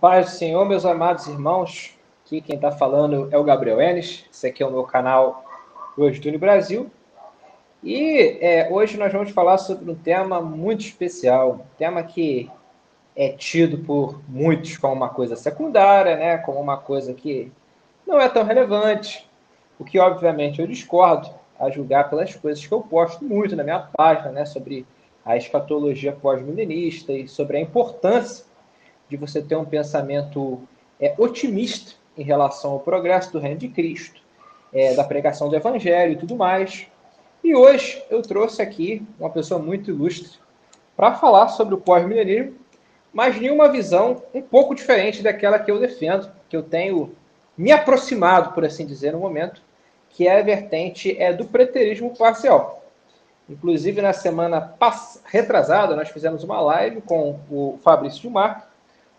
Paz do Senhor, meus amados irmãos. Aqui quem está falando é o Gabriel Enes. Esse aqui é o meu canal Wordtune Brasil. E hoje nós vamos falar sobre um tema muito especial. Um tema que é tido por muitos como uma coisa secundária, né? Como uma coisa que não é tão relevante. O que, obviamente, eu discordo, a julgar pelas coisas que eu posto muito na minha página, né? Sobre a escatologia pós-milenista e sobre a importância de você ter um pensamento otimista em relação ao progresso do reino de Cristo, da pregação do evangelho e tudo mais. E hoje eu trouxe aqui uma pessoa muito ilustre para falar sobre o pós-milenismo, mas em uma visão um pouco diferente daquela que eu defendo, que eu tenho me aproximado, por assim dizer, no momento, que é a vertente do preterismo parcial. Inclusive, na semana retrasada, nós fizemos uma live com o Fabrício Gilmar,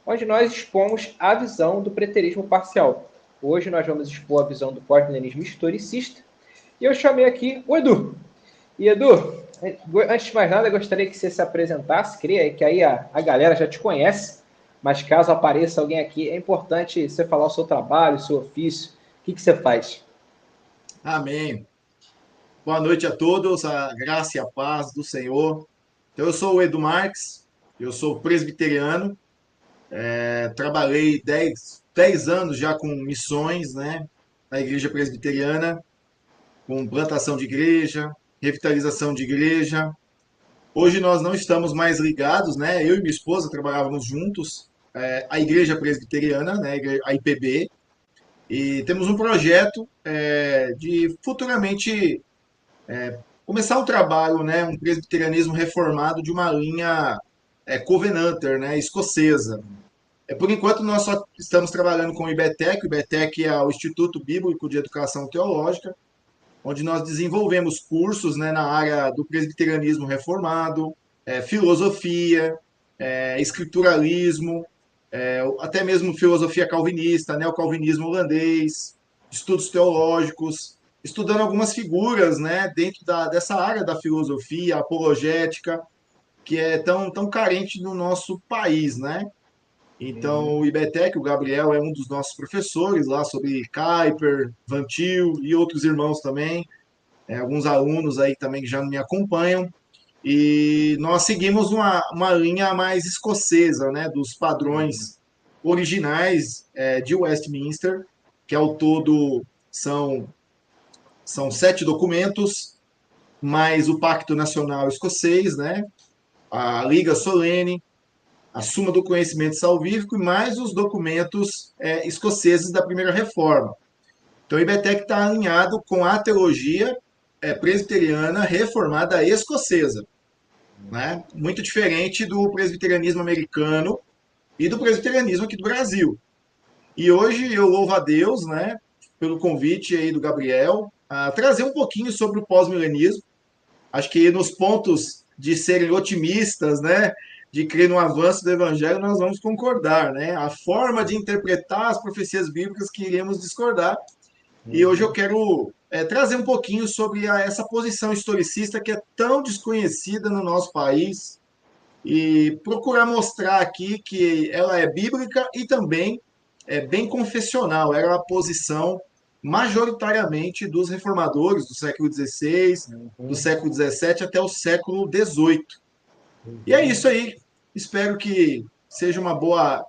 onde nós expomos a visão do preterismo parcial. Hoje nós vamos expor a visão do pós-milenismo historicista, e eu chamei aqui o Edu. E Edu, antes de mais nada, eu gostaria que você se apresentasse, creio que aí a galera já te conhece, mas caso apareça alguém aqui, é importante você falar o seu trabalho, o seu ofício, o que você faz. Amém. Boa noite a todos, a graça e a paz do Senhor. Então, eu sou o Edu Marques, eu sou presbiteriano, trabalhei 10 anos já com missões, né, na igreja presbiteriana, com plantação de igreja, revitalização de igreja. Hoje nós não estamos mais ligados, né, eu e minha esposa trabalhávamos juntos, a igreja presbiteriana, né, a IPB, e temos um projeto de futuramente começar um trabalho, né, um presbiterianismo reformado de uma linha Covenanter, né, escocesa. Por enquanto, nós só estamos trabalhando com o IBETEC. O IBETEC é o Instituto Bíblico de Educação Teológica, onde nós desenvolvemos cursos, né, na área do presbiterianismo reformado, filosofia, escrituralismo, até mesmo filosofia calvinista, neocalvinismo holandês, estudos teológicos, estudando algumas figuras, né, dentro dessa área da filosofia, apologética, que é tão carente no nosso país, né? Então, o IBETEC, o Gabriel é um dos nossos professores lá sobre Kuyper, Van Til e outros irmãos também, alguns alunos aí também que já me acompanham. E nós seguimos uma linha mais escocesa, né, dos padrões originais de Westminster, que ao todo são 7 documentos, mais o Pacto Nacional Escocês, né, a Liga Solene, a Suma do Conhecimento Salvífico e mais os documentos escoceses da Primeira Reforma. Então, o IBETEC está alinhado com a teologia presbiteriana reformada escocesa, né? Muito diferente do presbiterianismo americano e do presbiterianismo aqui do Brasil. E hoje eu louvo a Deus, né, pelo convite aí do Gabriel, a trazer um pouquinho sobre o pós-milenismo. Acho que nos pontos de serem otimistas, né, de crer no avanço do evangelho, nós vamos concordar, né? A forma de interpretar as profecias bíblicas que iremos discordar. E hoje eu quero trazer um pouquinho sobre essa posição historicista que é tão desconhecida no nosso país e procurar mostrar aqui que ela é bíblica e também é bem confessional. Era a posição majoritariamente dos reformadores do século XVI, do século XVII até o século XVIII. E é isso aí. Espero que seja uma boa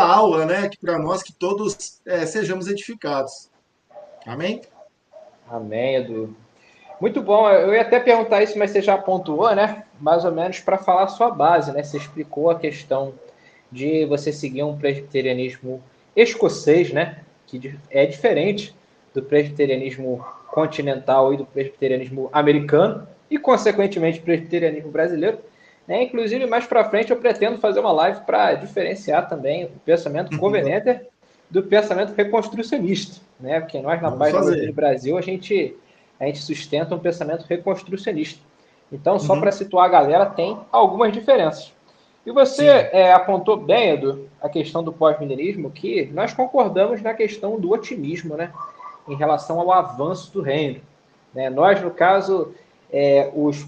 aula, né? Que para nós que todos sejamos edificados. Amém? Amém, Edu. Muito bom. Eu ia até perguntar isso, mas você já pontuou, né? Mais ou menos para falar a sua base, né? Você explicou a questão de você seguir um presbiterianismo escocês, né? Que é diferente do presbiterianismo continental e do presbiterianismo americano e, consequentemente, presbiterianismo brasileiro. Né? Inclusive, mais para frente, eu pretendo fazer uma live para diferenciar também o pensamento covenanter do pensamento reconstrucionista, né? Porque nós, na Vamos página Wordtune fazer. Brasil, a gente sustenta um pensamento reconstrucionista. Então, só para Uhum. situar a galera, tem algumas diferenças. E você Sim. apontou bem, Edu, a questão do pós-milenismo, que nós concordamos na questão do otimismo, né? Em relação ao avanço do reino. Né? Nós, no caso, os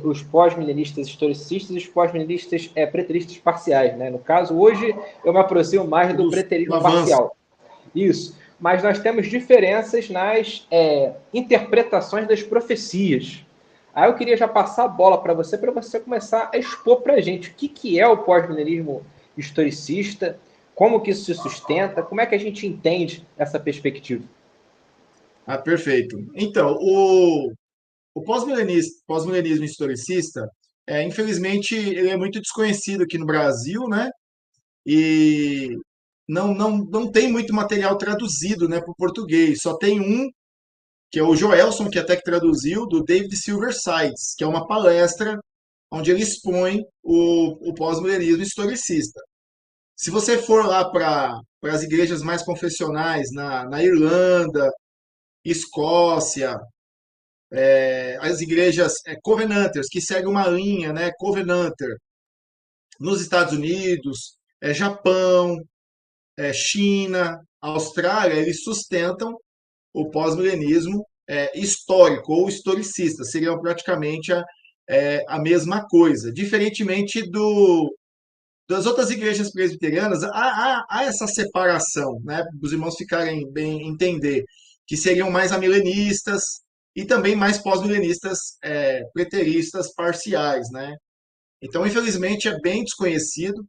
os pós-milenistas historicistas e os pós-milenistas preteristas parciais, né? No caso, hoje eu me aproximo mais do preterismo parcial. Isso. Mas nós temos diferenças nas interpretações das profecias. Aí eu queria já passar a bola para você começar a expor para a gente o que é o pós-milenismo historicista, como que isso se sustenta, como é que a gente entende essa perspectiva. Perfeito. Então, o pós-milenismo historicista, infelizmente, ele é muito desconhecido aqui no Brasil, né? E não tem muito material traduzido, né, para o português. Só tem um, que é o Joelson, que até que traduziu, do David Silversides, que é uma palestra onde ele expõe o pós-milenismo historicista. Se você for lá para as igrejas mais confessionais, na Irlanda, Escócia, as igrejas Covenanters, que seguem uma linha, né, Covenanter, nos Estados Unidos, Japão, China, Austrália, eles sustentam o pós-milenismo histórico ou historicista, seriam praticamente a mesma coisa. Diferentemente das outras igrejas presbiterianas, há essa separação, né, para os irmãos ficarem bem entender, que seriam mais amilenistas e também mais pós-milenistas preteristas parciais, né? Então, infelizmente, é bem desconhecido.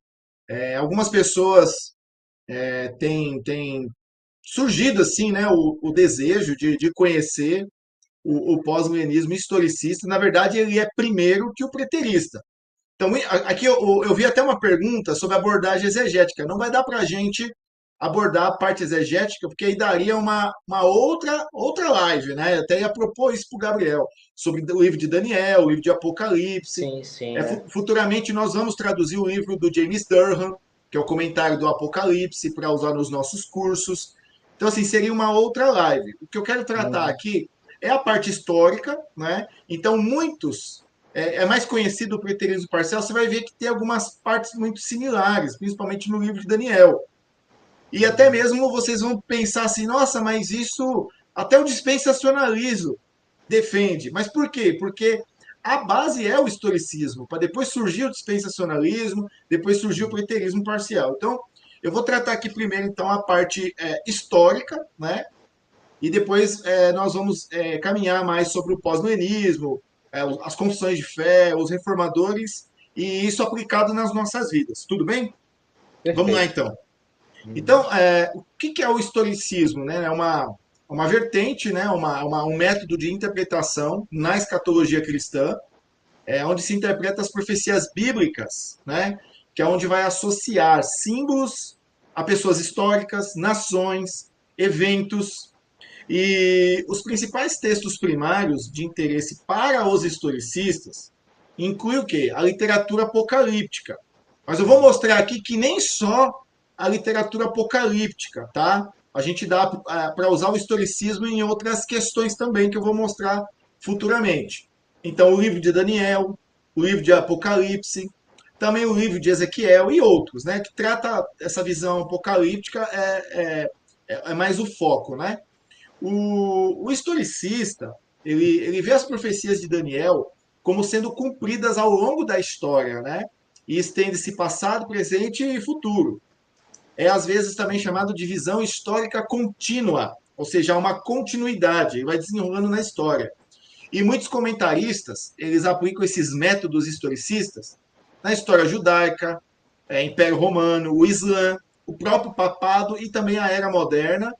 Algumas pessoas têm surgido assim, né, o desejo de conhecer o pós-milenismo historicista. Na verdade, ele é primeiro que o preterista. Então, aqui eu vi até uma pergunta sobre abordagem exegética. Não vai dar para a gente abordar a parte exegética, porque aí daria uma outra live, né? Eu até ia propor isso para o Gabriel, sobre o livro de Daniel, o livro de Apocalipse. Sim, sim. Futuramente nós vamos traduzir o livro do James Durham, que é o comentário do Apocalipse, para usar nos nossos cursos. Então, assim, seria uma outra live. O que eu quero tratar aqui é a parte histórica, né? Então, é mais conhecido o preterismo parcial, você vai ver que tem algumas partes muito similares, principalmente no livro de Daniel. E até mesmo vocês vão pensar assim, nossa, mas isso até o dispensacionalismo defende. Mas por quê? Porque a base é o historicismo, para depois surgir o dispensacionalismo, depois surgir o preterismo parcial. Então, eu vou tratar aqui primeiro, então, a parte histórica, né? E depois nós vamos caminhar mais sobre o pós-milenismo, as confissões de fé, os reformadores, e isso aplicado nas nossas vidas. Tudo bem? Perfeito. Vamos lá, então. Então, o que é o historicismo? Né? É uma vertente, né? Um método de interpretação na escatologia cristã, onde se interpreta as profecias bíblicas, né? Que é onde vai associar símbolos a pessoas históricas, nações, eventos. E os principais textos primários de interesse para os historicistas incluem o quê? A literatura apocalíptica. Mas eu vou mostrar aqui que nem só a literatura apocalíptica, tá? A gente dá para usar o historicismo em outras questões também que eu vou mostrar futuramente. Então, o livro de Daniel, o livro de Apocalipse, também o livro de Ezequiel e outros, né? Que trata essa visão apocalíptica é mais o foco, né? O historicista, ele vê as profecias de Daniel como sendo cumpridas ao longo da história, né? E estende-se passado, presente e futuro. É às vezes também chamado de visão histórica contínua, ou seja, uma continuidade, vai desenrolando na história. E muitos comentaristas, eles aplicam esses métodos historicistas na história judaica, Império Romano, o Islã, o próprio papado e também a Era Moderna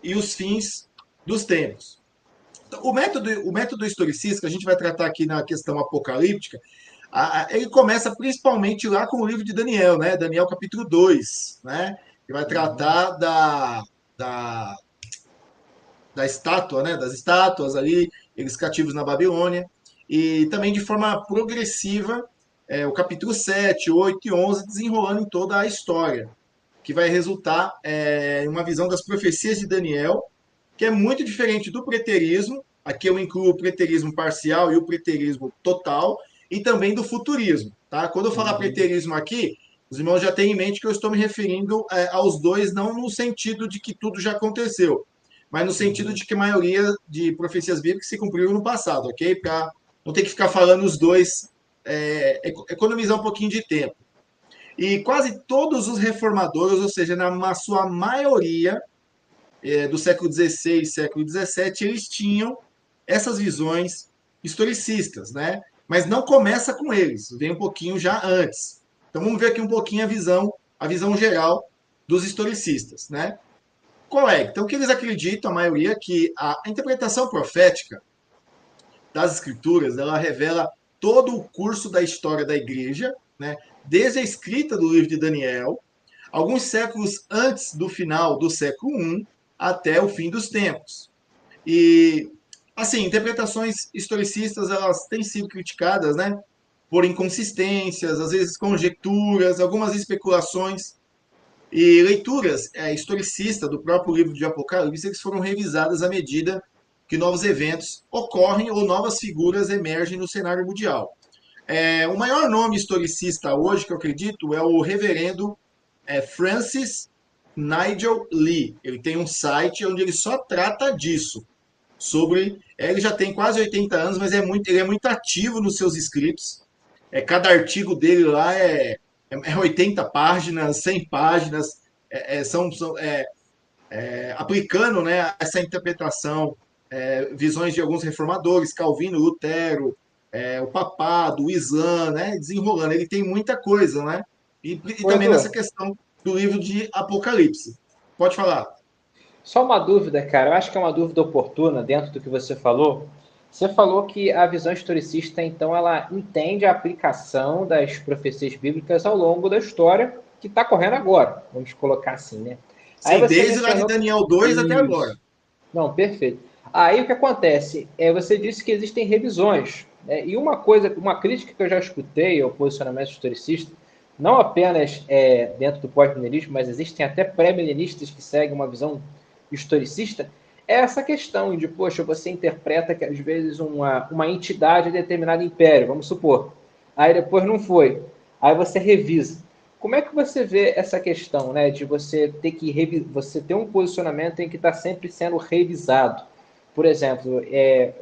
e os fins dos tempos. Então, o método historicista, que a gente vai tratar aqui na questão apocalíptica, ele começa principalmente lá com o livro de Daniel, né? Daniel capítulo 2, né? Que vai tratar da, da estátua, né? Das estátuas ali, eles cativos na Babilônia. E também de forma progressiva, o capítulo 7, 8 e 11, desenrolando em toda a história, que vai resultar em uma visão das profecias de Daniel, que é muito diferente do preterismo. Aqui eu incluo o preterismo parcial e o preterismo total, e também do futurismo. Tá? Quando eu falar preterismo aqui, os irmãos já têm em mente que eu estou me referindo aos dois, não no sentido de que tudo já aconteceu, mas no sentido de que a maioria de profecias bíblicas se cumpriram no passado, ok? Para não ter que ficar falando os dois, economizar um pouquinho de tempo. E quase todos os reformadores, ou seja, na sua maioria, do século XVI, século XVII, eles tinham essas visões historicistas, né? Mas não começa com eles, vem um pouquinho já antes. Então vamos ver aqui um pouquinho a visão geral dos historicistas, né? Qual é? Então, o que eles acreditam, a maioria, é que a interpretação profética das escrituras, ela revela todo o curso da história da igreja, né? Desde a escrita do livro de Daniel, alguns séculos antes do final do século I, até o fim dos tempos. E, assim, interpretações historicistas, elas têm sido criticadas, né? Por inconsistências, às vezes conjecturas, algumas especulações. E leituras historicistas do próprio livro de Apocalipse, eles foram revisadas à medida que novos eventos ocorrem ou novas figuras emergem no cenário mundial. O maior nome historicista hoje, que eu acredito, é o reverendo Francis Nigel Lee. Ele tem um site onde ele só trata disso. Ele já tem quase 80 anos, mas ele é muito ativo nos seus escritos. Cada artigo dele lá é 80 páginas, 100 páginas, aplicando, né, essa interpretação, visões de alguns reformadores, Calvino, Lutero, o papado, o Islã, né, desenrolando. Ele tem muita coisa, né? E Ô, também nessa Edu, questão do livro de Apocalipse. Pode falar. só uma dúvida, cara. Eu acho que é uma dúvida oportuna dentro do que você falou. Você falou que a visão historicista, então, ela entende a aplicação das profecias bíblicas ao longo da história que está correndo agora. Vamos colocar assim, né? Aí Sim, você desde lá de mencionou Daniel 2 até agora. isso. Não, perfeito. Aí o que acontece? Você disse que existem revisões, né? E uma coisa, uma crítica que eu já escutei ao posicionamento historicista, não apenas dentro do pós-milenismo, mas existem até pré-milenistas que seguem uma visão historicista, é essa questão de, poxa, você interpreta que às vezes uma entidade é determinado império, vamos supor, aí depois não foi, aí você revisa. Como é que você vê essa questão, né, de você ter você ter um posicionamento em que está sempre sendo revisado? Por exemplo,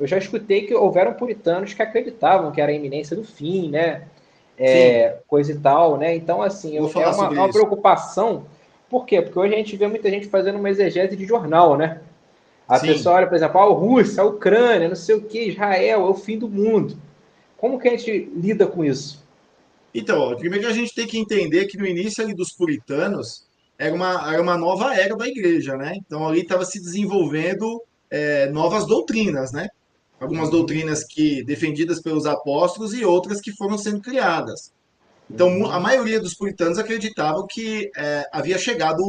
eu já escutei que houveram puritanos que acreditavam que era a iminência do fim, né? Sim, Coisa e tal, né? Então, assim, vou é falar uma, sobre é uma isso. preocupação. Por quê? Porque hoje a gente vê muita gente fazendo uma exegese de jornal, né? A pessoa Sim. olha, por exemplo, a Rússia, a Ucrânia, não sei o que, Israel, é o fim do mundo. Como que a gente lida com isso? Então, ó, primeiro que a gente tem que entender que no início ali dos puritanos era uma nova era da igreja, né? Então ali estava se desenvolvendo novas doutrinas, né? Algumas Uhum, doutrinas que defendidas pelos apóstolos e outras que foram sendo criadas. Então a uhum. maioria dos puritanos acreditavam que havia chegado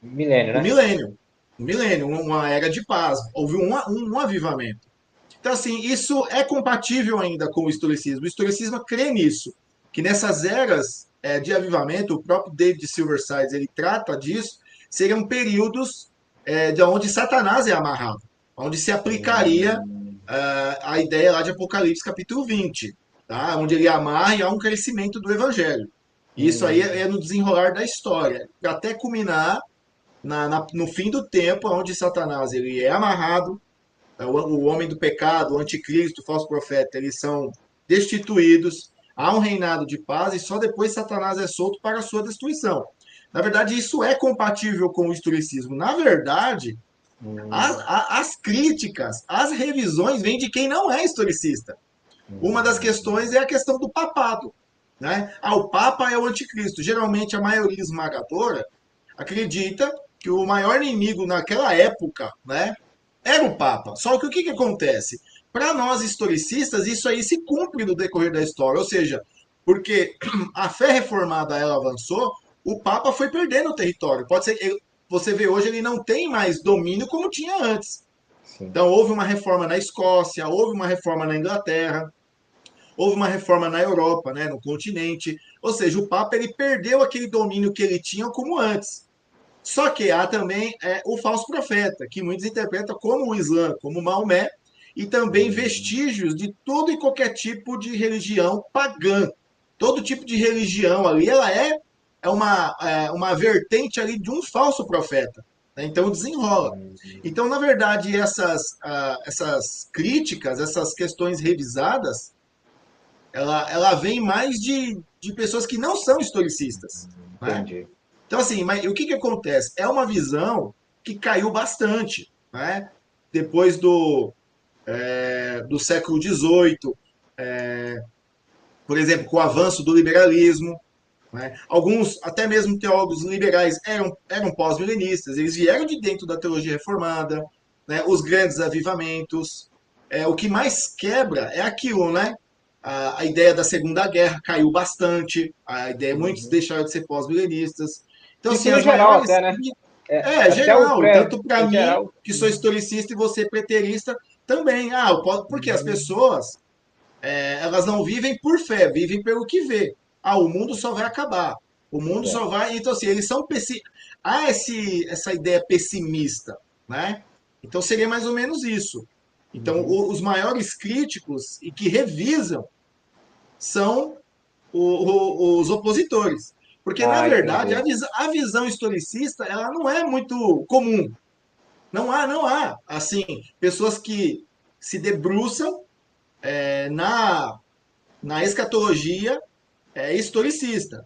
Milênio, o né? milênio, uma era de paz, houve um avivamento. Então, assim, isso é compatível ainda com o historicismo. O historicismo crê nisso, que nessas eras de avivamento, o próprio David Silversides, ele trata disso, seriam períodos de onde Satanás é amarrado, onde se aplicaria a ideia lá de Apocalipse capítulo 20, tá? Onde ele amarra e há um crescimento do evangelho. Isso aí é no desenrolar da história, até culminar no fim do tempo, onde Satanás ele é amarrado, o homem do pecado, o anticristo, o falso profeta, eles são destituídos, há um reinado de paz e só depois Satanás é solto para a sua destruição. Na verdade, isso é compatível com o historicismo. Na verdade, as críticas, as revisões vêm de quem não é historicista. Uma das questões é a questão do papado. Né? O Papa é o anticristo. Geralmente, a maioria esmagadora acredita que o maior inimigo naquela época, né, era o Papa. Só que o que acontece? Para nós historicistas, isso aí se cumpre no decorrer da história, ou seja, porque a fé reformada ela avançou, o Papa foi perdendo o território. Pode ser que você vê hoje ele não tem mais domínio como tinha antes. Sim. Então houve uma reforma na Escócia, houve uma reforma na Inglaterra, houve uma reforma na Europa, né, no continente. Ou seja, o Papa ele perdeu aquele domínio que ele tinha como antes. Só que há também o falso profeta, que muitos interpretam como o Islã, como Maomé, e também vestígios de todo e qualquer tipo de religião pagã. Todo tipo de religião ali, ela é uma vertente ali de um falso profeta. né? Então desenrola. Então, na verdade, essas críticas, essas questões revisadas, ela vem mais de pessoas que não são historicistas, né? Entendi. Então, assim, mas o que que acontece? É uma visão que caiu bastante, né? Depois do século XVIII, por exemplo, com o avanço do liberalismo, né? Alguns, até mesmo teólogos liberais, eram pós-milenistas, eles vieram de dentro da teologia reformada, né? Os grandes avivamentos. O que mais quebra é aquilo, né? A ideia da Segunda Guerra caiu bastante, a ideia, muitos Uhum. deixaram de ser pós-milenistas. Então, Isso assim, no as geral maiores. até, né? Até o Geral. pré, Tanto para é mim, geral. que sou historicista, e você preterista, também. Porque as Uhum. pessoas elas não vivem por fé, vivem pelo que vê. O mundo só vai acabar. O mundo É. só vai. Então, assim, eles são. Há essa ideia pessimista, né? Então, seria mais ou menos isso. Então, Uhum. os maiores críticos e que revisam são os opositores. Porque, na Ah, verdade, entendi. a visão historicista ela não é muito comum. Não há, assim, pessoas que se debruçam na escatologia historicista.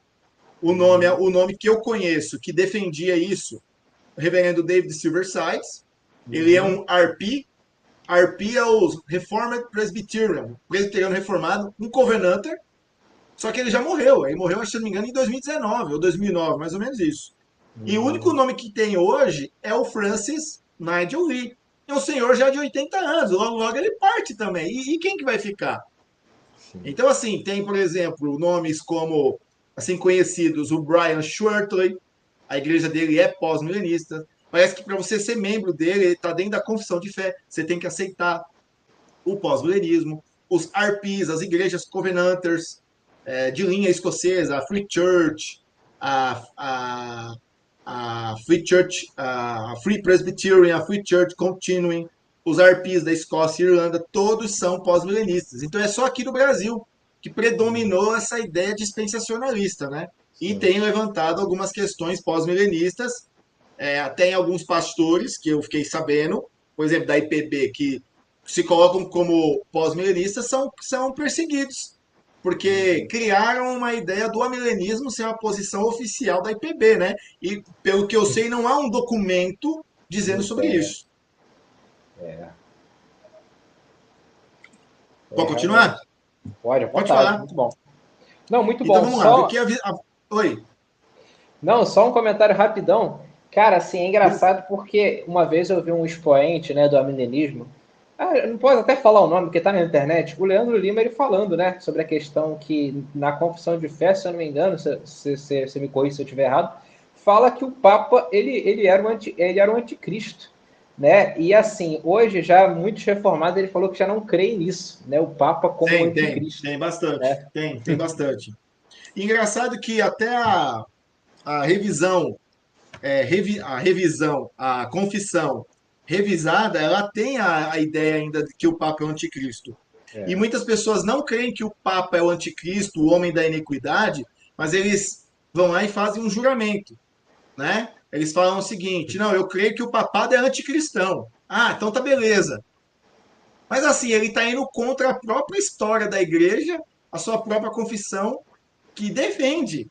Uhum. O nome que eu conheço que defendia isso, o reverendo David Silversides, ele é Uhum. um RP. RP é o Reformed Presbyterian, Presbiteriano Reformado, um Covenanter, só que ele já morreu. Ele morreu, se não me engano, em 2019 ou 2009, mais ou menos isso. E o único Uhum. nome que tem hoje é o Francis Nigel Lee. É um senhor já de 80 anos, logo logo ele parte também. E quem que vai ficar? Sim. Então, assim, tem, por exemplo, nomes como, assim, conhecidos, o Brian Schwertley, a igreja dele é pós-milenista. Parece que para você ser membro dele, ele está dentro da confissão de fé, você tem que aceitar o pós-milenismo. Os RPs, as igrejas Covenanters, de linha escocesa, a Free Church, a, a, a Free Church, a Free Presbyterian, a Free Church Continuing, os RPs da Escócia e Irlanda, todos são pós-milenistas. Então é só aqui no Brasil que Uhum. predominou essa ideia dispensacionalista, né? E Sim. tem levantado algumas questões pós-milenistas, até em alguns pastores que eu fiquei sabendo, por exemplo, da IPB, que se colocam como pós-milenistas, são perseguidos, porque Uhum. criaram uma ideia do amilenismo ser uma posição oficial da IPB, né? E, pelo que eu sei, não há um documento dizendo Não sobre tem, é. isso. É, Pode continuar? realmente. Pode, à Pode vontade, falar. muito bom. Não, muito Então bom. vamos lá. Só, Oi. não, só um comentário rapidão. Cara, assim, é engraçado porque uma vez eu vi um expoente, né, do amilenismo. Eu não posso até falar o nome, porque tá na internet. O Leandro Lima, ele falando, né, sobre a questão que na confissão de fé, se eu não me engano, se me corrija se eu estiver errado, fala que o Papa, ele era o anticristo, né? E assim, hoje já muitos reformados, ele falou que já não creem nisso, né? O Papa como anticristo, Tem bastante. né? Tem bastante. Engraçado que até a revisão a revisão, a confissão revisada, ela tem a ideia ainda de que o Papa é o anticristo. E É. muitas pessoas não creem que o Papa é o anticristo, o homem da iniquidade, mas eles vão lá e fazem um juramento, né? Eles falam o seguinte: não, eu creio que o papado é anticristão. Então tá beleza. Mas assim, ele está indo contra a própria história da igreja, a sua própria confissão, que defende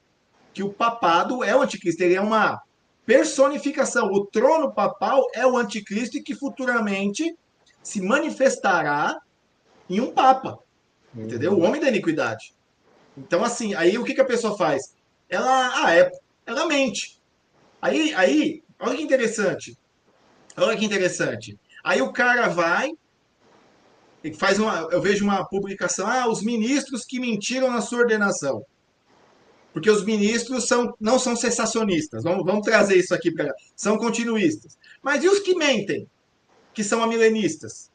que o papado é o anticristo. Ele é uma personificação. O trono papal é o anticristo e que futuramente se manifestará em um papa. Entendeu? O Uhum. homem da iniquidade. Então, assim, aí o que a pessoa faz? Ela mente. Olha que interessante. Olha que interessante. Aí o cara vai e faz uma. Eu vejo uma publicação. Os ministros que mentiram na sua ordenação. Porque os ministros não são cessacionistas. Vamos trazer isso aqui para. São continuistas. Mas e os que mentem? Que são amilenistas?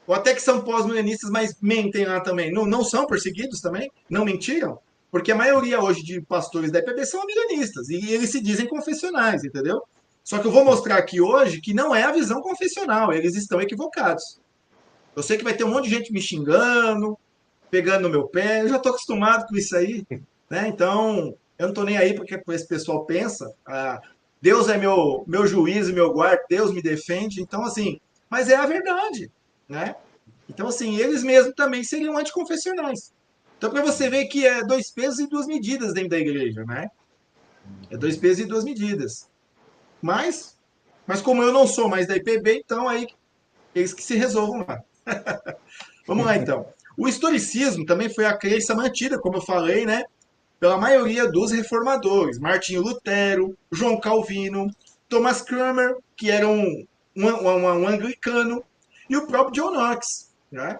Ou até que são pós-milenistas, mas mentem lá também. Não são perseguidos também? Não mentiram? Porque a maioria hoje de pastores da IPB são amilenistas. E eles se dizem confessionais, entendeu? Só que eu vou mostrar aqui hoje que não é a visão confessional. Eles estão equivocados. Eu sei que vai ter um monte de gente me xingando, pegando no meu pé. Eu já estou acostumado com isso aí, né? Então, eu não estou nem aí porque esse pessoal pensa. Deus é meu juiz e meu guarda, Deus me defende. Então, assim, mas é a verdade, né? Então, assim, eles mesmos também seriam anticonfessionais. Então, para você ver que é dois pesos e duas medidas dentro da igreja, né? É dois pesos e duas medidas. Mas, mas como eu não sou mais da IPB, então aí eles que se resolvam lá. Vamos lá, então. O historicismo também foi a crença mantida, como eu falei, né? Pela maioria dos reformadores. Martinho Lutero, João Calvino, Thomas Cranmer, que era um anglicano, e o próprio John Knox, né?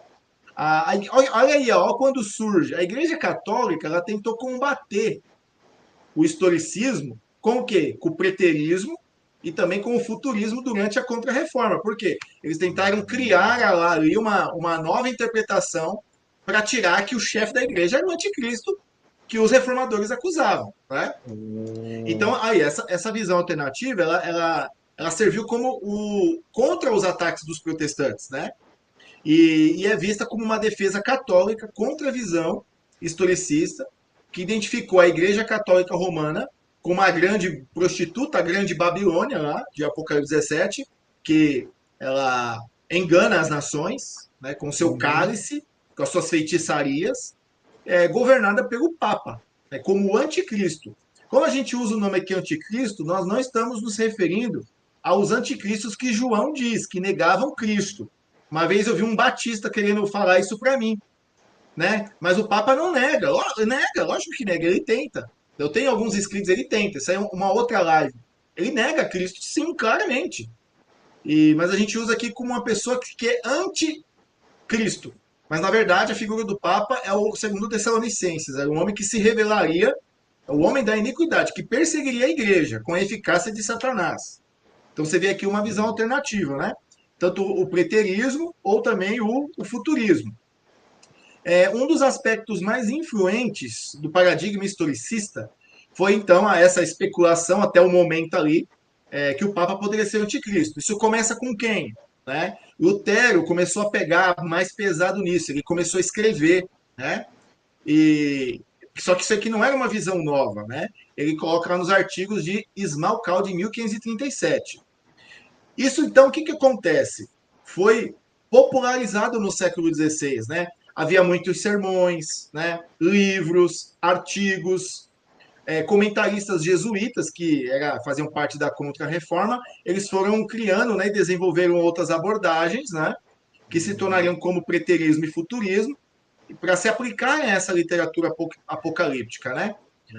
Olha aí, ó, quando surge. A Igreja Católica ela tentou combater o historicismo com o quê? Com o preterismo e também com o futurismo durante a Contra-Reforma. Por quê? Eles tentaram criar ali uma nova interpretação para tirar que o chefe da igreja era o anticristo que os reformadores acusavam. Né? Então, aí, essa visão alternativa, ela serviu como contra os ataques dos protestantes, né? E é vista como uma defesa católica contra a visão historicista que identificou a Igreja Católica Romana como a grande prostituta, a grande Babilônia, lá, de Apocalipse 17, que ela engana as nações, né, com seu Uhum. cálice, com as suas feitiçarias, governada pelo Papa, né, como o anticristo. Como a gente usa o nome aqui anticristo, nós não estamos nos referindo aos anticristos que João diz, que negavam Cristo. Uma vez eu vi um batista querendo falar isso para mim, né? Mas o Papa não nega, nega, lógico que nega, ele tenta. Eu tenho alguns escritos, ele tenta. Isso aí é uma outra live. Ele nega Cristo, sim, claramente. Mas a gente usa aqui como uma pessoa que é anticristo. Mas na verdade a figura do Papa é o segundo Tessalonicenses, é um homem que se revelaria, é o homem da iniquidade, que perseguiria a igreja com a eficácia de Satanás. Então você vê aqui uma visão alternativa, né? Tanto o preterismo ou também o futurismo. Um dos aspectos mais influentes do paradigma historicista foi então essa especulação até o momento ali que o Papa poderia ser o anticristo. Isso começa com quem? Né? Lutero começou a pegar mais pesado nisso, ele começou a escrever, né? E só que isso aqui não era uma visão nova, né? Ele coloca lá nos artigos de Smalcald de 1537. Isso então, o que acontece? Foi popularizado no século XVI, né? Havia muitos sermões, né? Livros, artigos, comentaristas jesuítas que faziam parte da Contra-Reforma, eles foram criando, né, e desenvolveram outras abordagens, né, que se tornariam como preterismo e futurismo, para se aplicar a essa literatura apocalíptica, né?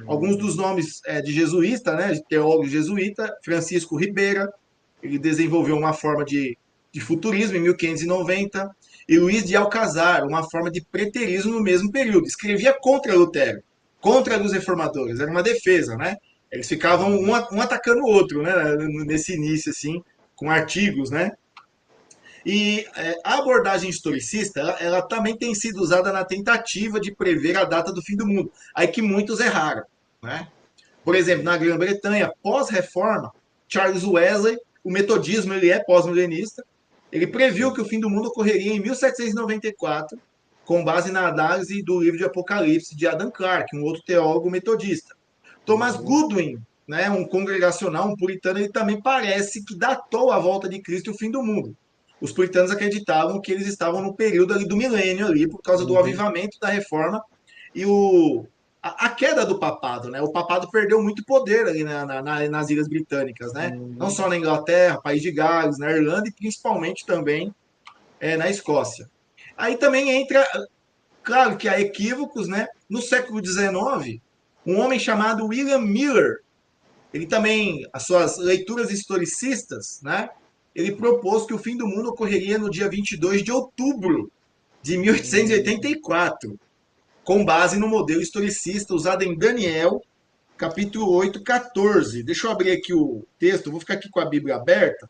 Alguns dos nomes de jesuíta, né, de teólogo jesuíta, Francisco Ribeira, ele desenvolveu uma forma de futurismo em 1590, e Luís de Alcazar, uma forma de preterismo no mesmo período. Escrevia contra Lutero, contra os reformadores, era uma defesa, né? Eles ficavam um atacando o outro, né? Nesse início, assim, com artigos, né? E a abordagem historicista, ela também tem sido usada na tentativa de prever a data do fim do mundo. Aí que muitos erraram, né? Por exemplo, na Grã-Bretanha, pós-reforma, Charles Wesley, o metodismo ele é pós-milenista, ele previu que o fim do mundo ocorreria em 1794, com base na análise do livro de Apocalipse de Adam Clarke, um outro teólogo metodista. Thomas Goodwin, né, um congregacional, um puritano, ele também parece que datou a volta de Cristo e o fim do mundo. Os puritanos acreditavam que eles estavam no período ali do milênio ali, por causa do Uhum. avivamento da reforma e a queda do papado, né? O papado perdeu muito poder ali nas Ilhas Britânicas, né? Não Uhum. só na Inglaterra, País de Gales, na Irlanda e principalmente também na Escócia. Aí também entra, claro que há equívocos, né? No século XIX, um homem chamado William Miller, ele também, as suas leituras historicistas, né? Ele propôs que o fim do mundo ocorreria no dia 22 de outubro de Uhum. 1884, com base no modelo historicista usado em Daniel, capítulo 8, 14. Deixa eu abrir aqui o texto, vou ficar aqui com a Bíblia aberta.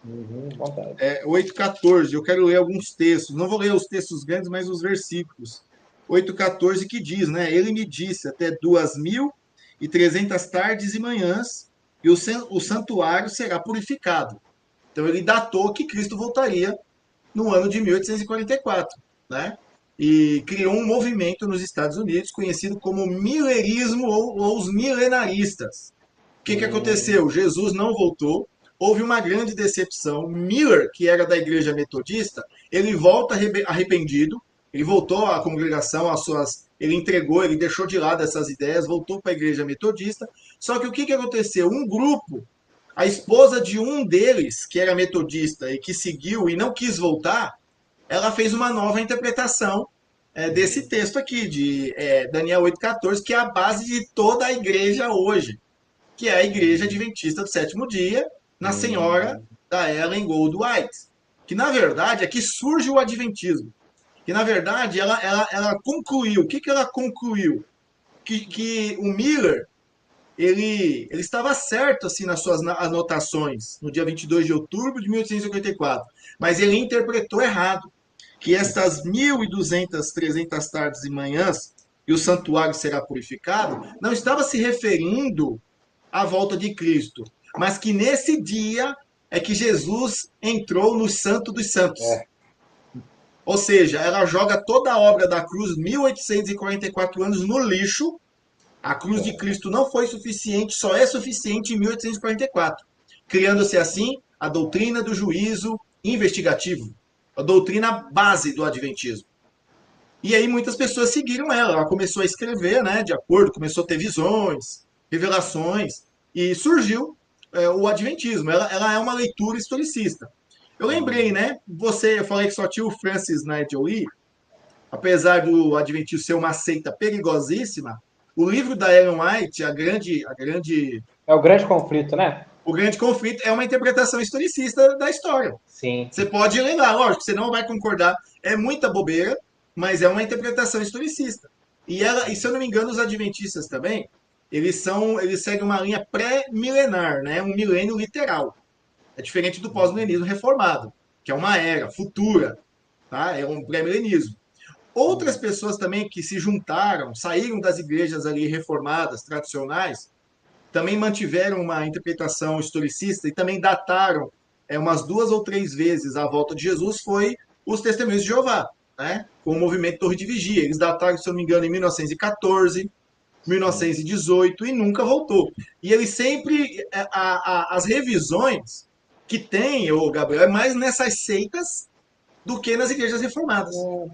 Uhum. Vontade. 8, 14. Eu quero ler alguns textos. Não vou ler os textos grandes, mas os versículos. 8, 14 que diz, né? Ele me disse até 2.300 tardes e manhãs, e o santuário será purificado. Então ele datou que Cristo voltaria no ano de 1844, né? E criou um movimento nos Estados Unidos conhecido como milerismo ou os milenaristas. O que aconteceu? Jesus não voltou, houve uma grande decepção. Miller, que era da igreja metodista, ele volta arrependido, ele voltou à congregação, ele entregou, ele deixou de lado essas ideias, voltou para a igreja metodista. Só que o que aconteceu? Um grupo, a esposa de um deles, que era metodista e que seguiu e não quis voltar, ela fez uma nova interpretação desse texto aqui, de Daniel 8,14, que é a base de toda a igreja hoje, que é a Igreja Adventista do Sétimo Dia, na Senhora da Ellen Goldwhite. Que, na verdade, aqui surge o Adventismo. Que, na verdade, ela concluiu. O que ela concluiu? Que o Miller, ele estava certo assim nas suas anotações, no dia 22 de outubro de 1854, mas ele interpretou errado. Que estas 1.200, 300 tardes e manhãs, e o santuário será purificado, não estava se referindo a volta de Cristo, mas que nesse dia é que Jesus entrou no Santo dos Santos. Ou seja, ela joga toda a obra da cruz, 1844 anos, no lixo. A cruz de Cristo não foi suficiente, só é suficiente em 1844, criando-se assim a doutrina do juízo investigativo, a doutrina base do Adventismo. E aí muitas pessoas seguiram ela. Ela começou a escrever, né, de acordo, começou a ter visões, revelações, e surgiu o Adventismo. Ela é uma leitura historicista. Eu lembrei, né? Eu falei que só tinha o Francis Nigel Lee, apesar do Adventismo ser uma seita perigosíssima. O livro da Ellen White, É o grande conflito, né? o grande conflito, é uma interpretação historicista da história. Sim. Você pode ler lá, lógico, você não vai concordar, é muita bobeira, mas é uma interpretação historicista. E se eu não me engano, os adventistas também, eles seguem uma linha pré-milenar, né? Um milênio literal. É diferente do pós-milenismo reformado, que é uma era futura, tá? É um pré-milenismo. Outras pessoas também que se juntaram, saíram das igrejas ali reformadas, tradicionais, também mantiveram uma interpretação historicista e também dataram umas 2 ou 3 vezes a volta de Jesus, foi os Testemunhos de Jeová, né? Com o movimento Torre de Vigia. Eles dataram, se eu não me engano, em 1914, 1918 e nunca voltou. E ele sempre, as revisões que tem, o Gabriel, é mais nessas seitas do que nas igrejas reformadas. Um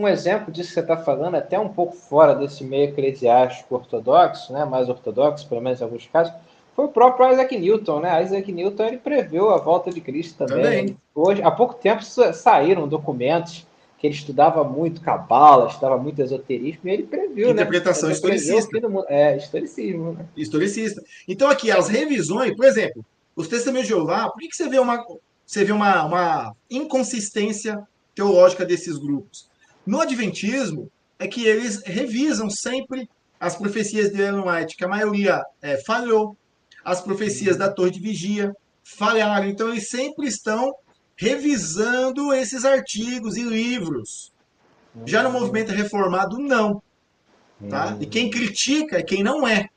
exemplo disso que você está falando, até um pouco fora desse meio eclesiástico ortodoxo, né, mais ortodoxo, pelo menos em alguns casos, foi o próprio Isaac Newton. Né? Isaac Newton ele previu a volta de Cristo também. Hoje, há pouco tempo saíram documentos que ele estudava muito cabala, estudava muito esoterismo, e ele previu, interpretação né? historicista. Historicismo. Né? Historicista. Então, aqui, as revisões, por exemplo, os Testemunhos de Jeová, por que você vê uma inconsistência teológica desses grupos? No Adventismo, é que eles revisam sempre as profecias de Ellen White, que a maioria falhou, as profecias da Torre de Vigia falharam. Então, eles sempre estão revisando esses artigos e livros. Já no movimento reformado, não. Tá? E quem critica é quem não é.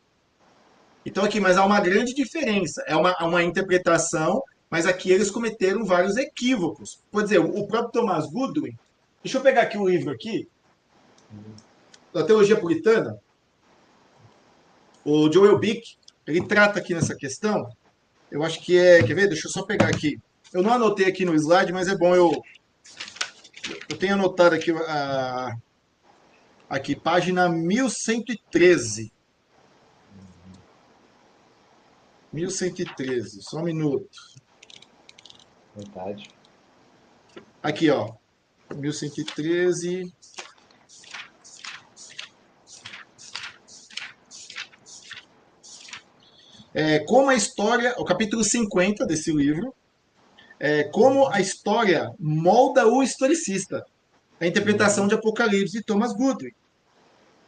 Então aqui, mas há uma grande diferença. É uma interpretação, mas aqui eles cometeram vários equívocos. Por dizer, o próprio Thomas Goodwin, deixa eu pegar aqui o livro aqui, da Teologia Puritana, o Joel Bick, ele trata aqui nessa questão, eu acho que quer ver? Deixa eu só pegar aqui. Eu não anotei aqui no slide, mas é bom eu tenho anotado aqui, aqui página 1113. 1113, só um minuto. Verdade. Aqui, ó. 1113. Como a história, o capítulo 50 desse livro, como a história molda o historicista. A interpretação de Apocalipse de Thomas Goodwin.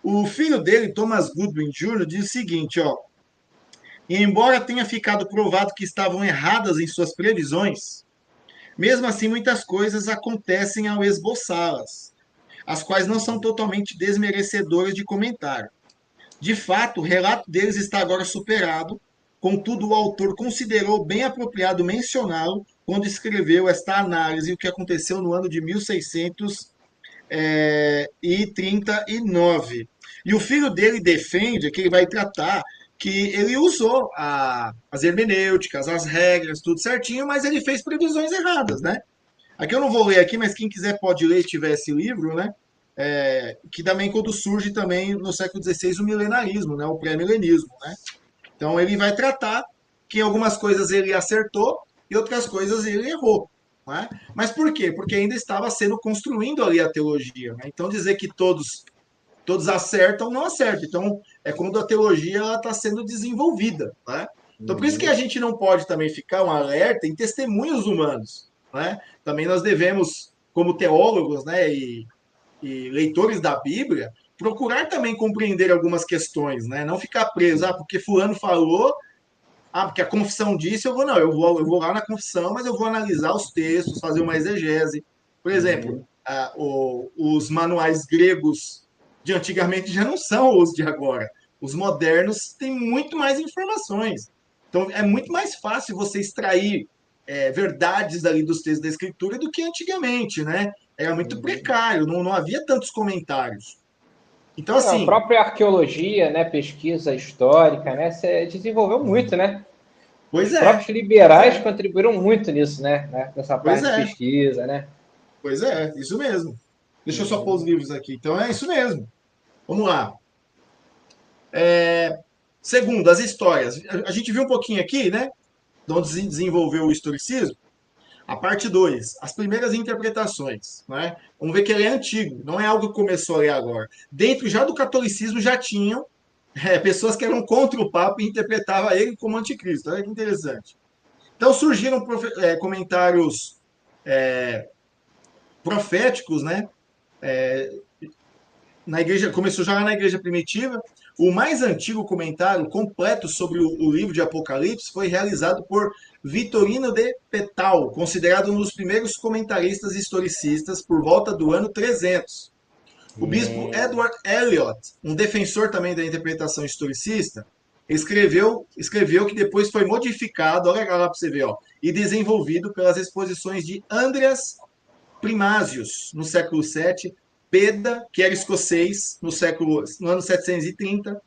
O filho dele, Thomas Goodwin Jr., diz o seguinte, ó. E embora tenha ficado provado que estavam erradas em suas previsões, mesmo assim muitas coisas acontecem ao esboçá-las, as quais não são totalmente desmerecedoras de comentário. De fato, o relato deles está agora superado, contudo o autor considerou bem apropriado mencioná-lo quando escreveu esta análise, o que aconteceu no ano de 1639. E o filho dele defende que ele vai tratar que ele usou as hermenêuticas, as regras, tudo certinho, mas ele fez previsões erradas, né? Aqui eu não vou ler aqui, mas quem quiser pode ler se tiver esse livro, né? Que também quando surge também no século XVI o milenarismo, né? O pré-milenismo, né? Então ele vai tratar que algumas coisas ele acertou e outras coisas ele errou. Né? Mas por quê? Porque ainda estava sendo construindo ali a teologia. Né? Então dizer que todos acertam, não acertam. Então é quando a teologia está sendo desenvolvida. Né? Então por isso que a Uhum. gente não pode também ficar um alerta em testemunhos humanos. Né? Também nós devemos, como teólogos, né, e leitores da Bíblia, procurar também compreender algumas questões, né? Não ficar preso, porque fulano falou, porque a confissão disse, eu vou, não, eu vou lá na confissão, mas eu vou analisar os textos, fazer uma exegese. Por exemplo, Uhum. os manuais gregos de antigamente já não são os de agora. Os modernos têm muito mais informações. Então, é muito mais fácil você extrair verdades dali dos textos da escritura do que antigamente, né? Era muito Uhum. precário, não havia tantos comentários. Então, A assim, própria arqueologia, né, pesquisa histórica, né, se desenvolveu muito, né? pois Os é, próprios pois liberais é, contribuíram muito nisso, né? Nessa pois parte de é, pesquisa, né? pois é, isso mesmo. Deixa eu só pôr os Uhum. livros aqui. Então é isso mesmo. Vamos lá. Segundo, as histórias. A gente viu um pouquinho aqui, né? De onde se desenvolveu o historicismo. A parte 2, as primeiras interpretações. Né? Vamos ver que ele é antigo, não é algo que começou ali agora. Dentro já do catolicismo já tinham pessoas que eram contra o Papa e interpretavam ele como anticristo. Olha que interessante. Então surgiram comentários proféticos, né? Na igreja, começou já na igreja primitiva. O mais antigo comentário completo sobre o livro de Apocalipse foi realizado por Vitorino de Petal, considerado um dos primeiros comentaristas historicistas por volta do ano 300. O bispo Edward Elliot, um defensor também da interpretação historicista, escreveu que depois foi modificado, olha lá para você ver, ó, e desenvolvido pelas exposições de Andreas Primásios, no século VII, Beda, que era escocês, no ano 730,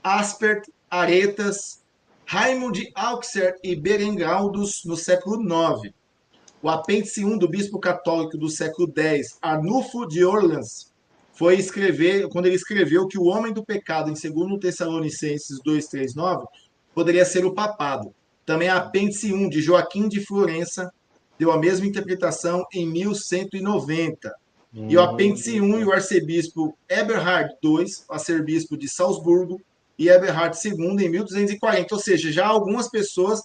Aspert, Aretas, Raimund de Auxerre e Berengaldus, no século IX. O apêndice 1 do bispo católico do século X, Arnulfo de Orleans, foi escrever, quando ele escreveu que o homem do pecado, em 2 Tessalonicenses 2:3-9, poderia ser o papado. Também a apêndice 1 de Joaquim de Florença deu a mesma interpretação em 1190. E o apêndice 1 e o arcebispo Eberhard II, arcebispo de Salzburgo, e Eberhard II em 1240. Ou seja, já algumas pessoas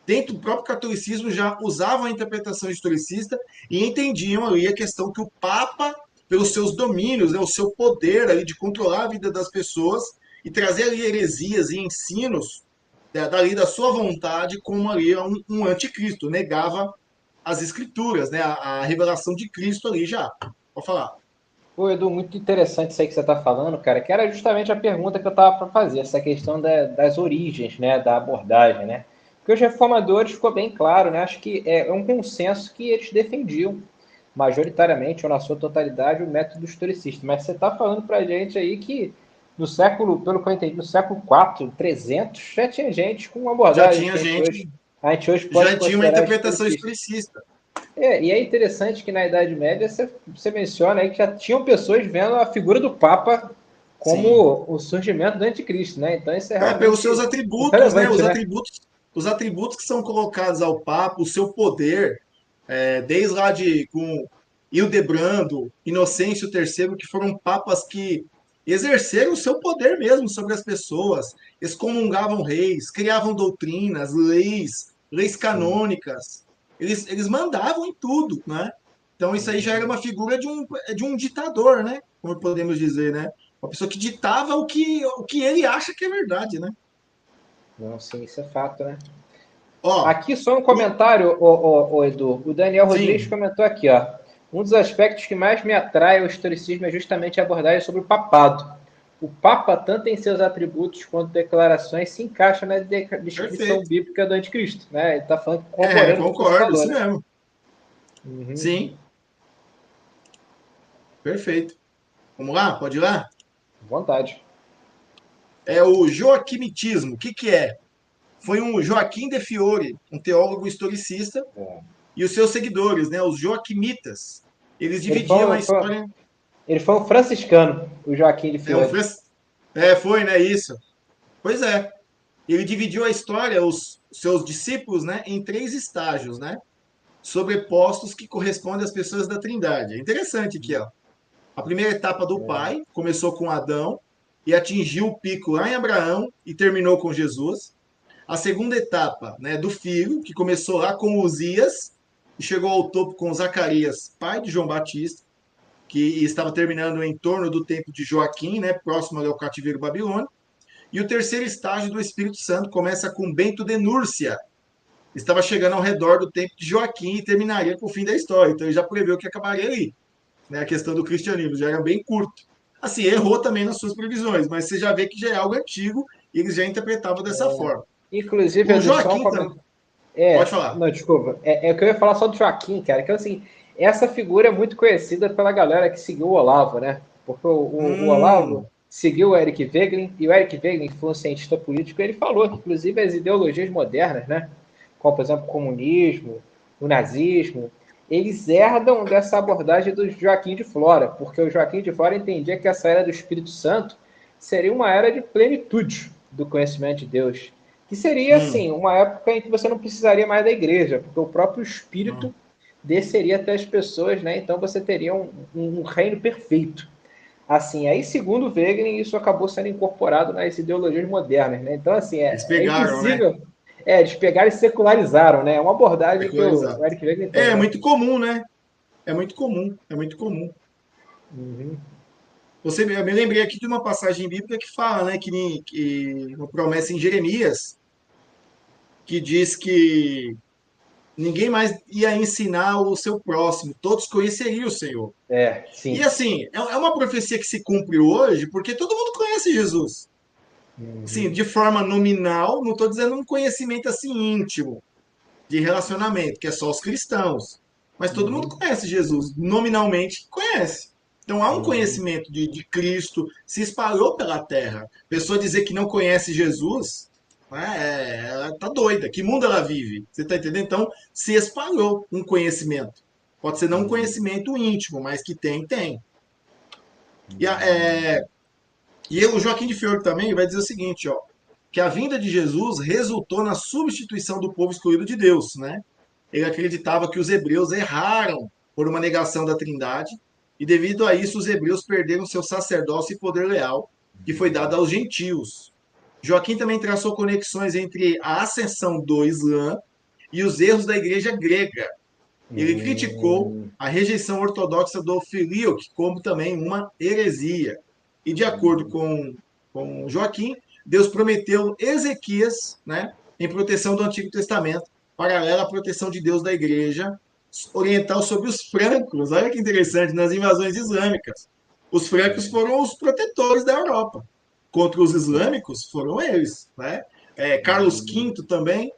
dentro do próprio catolicismo já usavam a interpretação historicista e entendiam ali a questão que o Papa, pelos seus domínios, né, o seu poder ali de controlar a vida das pessoas e trazer ali heresias e ensinos dali da sua vontade, como ali um anticristo, negava as escrituras, né, a revelação de Cristo ali já. Pode falar. Pô, Edu, muito interessante isso aí que você está falando, cara, que era justamente a pergunta que eu estava para fazer, essa questão das origens, né, da abordagem, né? Porque os reformadores ficou bem claro, né? Acho que é um consenso que eles defendiam majoritariamente ou na sua totalidade o método historicista. Mas você está falando para a gente aí que no século, pelo que eu entendi, no século IV, 300, já tinha gente com uma Já abordagem tinha que gente, a gente hoje pode já tinha uma considerar interpretação historicista. historicista. E é interessante que na Idade Média você menciona aí que já tinham pessoas vendo a figura do Papa Sim. como o surgimento do anticristo, né? Então isso é Pelos seus realmente muito atributos, né? relevante, né? Os atributos que são colocados ao Papa, o seu poder, desde lá de com Hildebrando, Inocêncio III, que foram papas que exerceram o seu poder mesmo sobre as pessoas, excomungavam reis, criavam doutrinas, leis Sim. canônicas, eles mandavam em tudo, né? Então isso aí já era uma figura de um ditador, né? Como podemos dizer, né? Uma pessoa que ditava o que ele acha que é verdade, né? Não, sim, isso é fato, né? Ó, Aqui só um comentário, Edu. O Daniel Rodrigues sim, comentou aqui, ó. Um dos aspectos que mais me atrai ao historicismo é justamente a abordagem sobre o papado. O Papa, tanto em seus atributos quanto declarações, se encaixa na descrição perfeito. bíblica do anticristo. Né? Ele está falando, corroborando o que você Concordo, falou, isso né? mesmo. Uhum. Sim, perfeito. Vamos lá? Pode ir lá? Vontade. é o joaquimitismo. O que, que é? Foi um Joaquim de Fiore, um teólogo historicista, É. e os seus seguidores, né, os joaquimitas. Eles Ele dividiam a foi, história. ele foi um franciscano, o Joaquim de É, um, Fiore. foi, né? Isso. Pois é. Ele dividiu a história, os seus discípulos, né, em três estágios, né? Sobrepostos que correspondem às pessoas da Trindade. É interessante aqui, ó. A primeira etapa do pai começou com Adão e atingiu o pico lá em Abraão e terminou com Jesus. A segunda etapa, né, do filho, que começou lá com Uzias e chegou ao topo com Zacarias, pai de João Batista, que estava terminando em torno do tempo de Joaquim, né, próximo ao cativeiro babilônico. E o terceiro estágio do Espírito Santo começa com Bento de Núrcia. Estava chegando ao redor do tempo de Joaquim e terminaria com o fim da história. Então ele já preveu que acabaria ali. Né? A questão do cristianismo já era bem curto. Assim, errou também nas suas previsões, mas você já vê que já é algo antigo e eles já interpretavam dessa forma. Inclusive, O Edu, só um Joaquim comentário. também. Pode falar. Não, desculpa. É o que eu ia falar só do Joaquim, cara, que assim, essa figura é muito conhecida pela galera que seguiu o Olavo, né? Porque o Olavo Hum, seguiu o Eric Wegelin, e o Eric Wegelin, que foi um cientista político, ele falou que, inclusive, as ideologias modernas, né? Como, por exemplo, o comunismo, o nazismo, eles herdam dessa abordagem do Joaquim de Flora, porque o Joaquim de Flora entendia que essa era do Espírito Santo seria uma era de plenitude do conhecimento de Deus, que seria, hum, assim, uma época em que você não precisaria mais da igreja, porque o próprio hum. Espírito desceria até as pessoas, né? Então você teria um reino perfeito. Assim, aí, segundo Wegener, isso acabou sendo incorporado nas ideologias modernas, né? Então, assim, Eles é pegaram, né? impossível. Eles pegaram e secularizaram, né? É uma abordagem que o Secularizado. Eric Wegener tem, É né? muito comum, né? É muito comum, é muito comum. Uhum. Eu me lembrei aqui de uma passagem bíblica que fala, né, que uma promessa em Jeremias, que diz que ninguém mais ia ensinar o seu próximo, todos conheceriam o Senhor. E Sim. assim, é uma profecia que se cumpre hoje, porque todo mundo conhece Jesus. Assim, Uhum. de forma nominal, não estou dizendo um conhecimento assim íntimo, de relacionamento, que é só os cristãos. Mas todo mundo Uhum. conhece Jesus, nominalmente conhece. Então há um Uhum. conhecimento de Cristo, se espalhou pela terra. Pessoa dizer que não conhece Jesus, né, ela tá doida. Que mundo ela vive? Você está entendendo? Então se espalhou um conhecimento. Pode ser não um Uhum. conhecimento íntimo, mas que tem, tem. E, e o Joaquim de Fiore também vai dizer o seguinte, ó, que a vinda de Jesus resultou na substituição do povo excluído de Deus, né? Ele acreditava que os hebreus erraram por uma negação da Trindade e devido a isso os hebreus perderam seu sacerdócio e poder leal que foi dado aos gentios. Joaquim também traçou conexões entre a ascensão do Islã e os erros da igreja grega. Ele criticou Uhum. a rejeição ortodoxa do filioque como também uma heresia. E de acordo com Joaquim, Deus prometeu Ezequias, né, em proteção do Antigo Testamento, paralela à proteção de Deus da igreja oriental sobre os francos. Olha que interessante, nas invasões islâmicas. Os francos foram os protetores da Europa. Contra os islâmicos, foram eles. Né? Carlos Uhum. V também,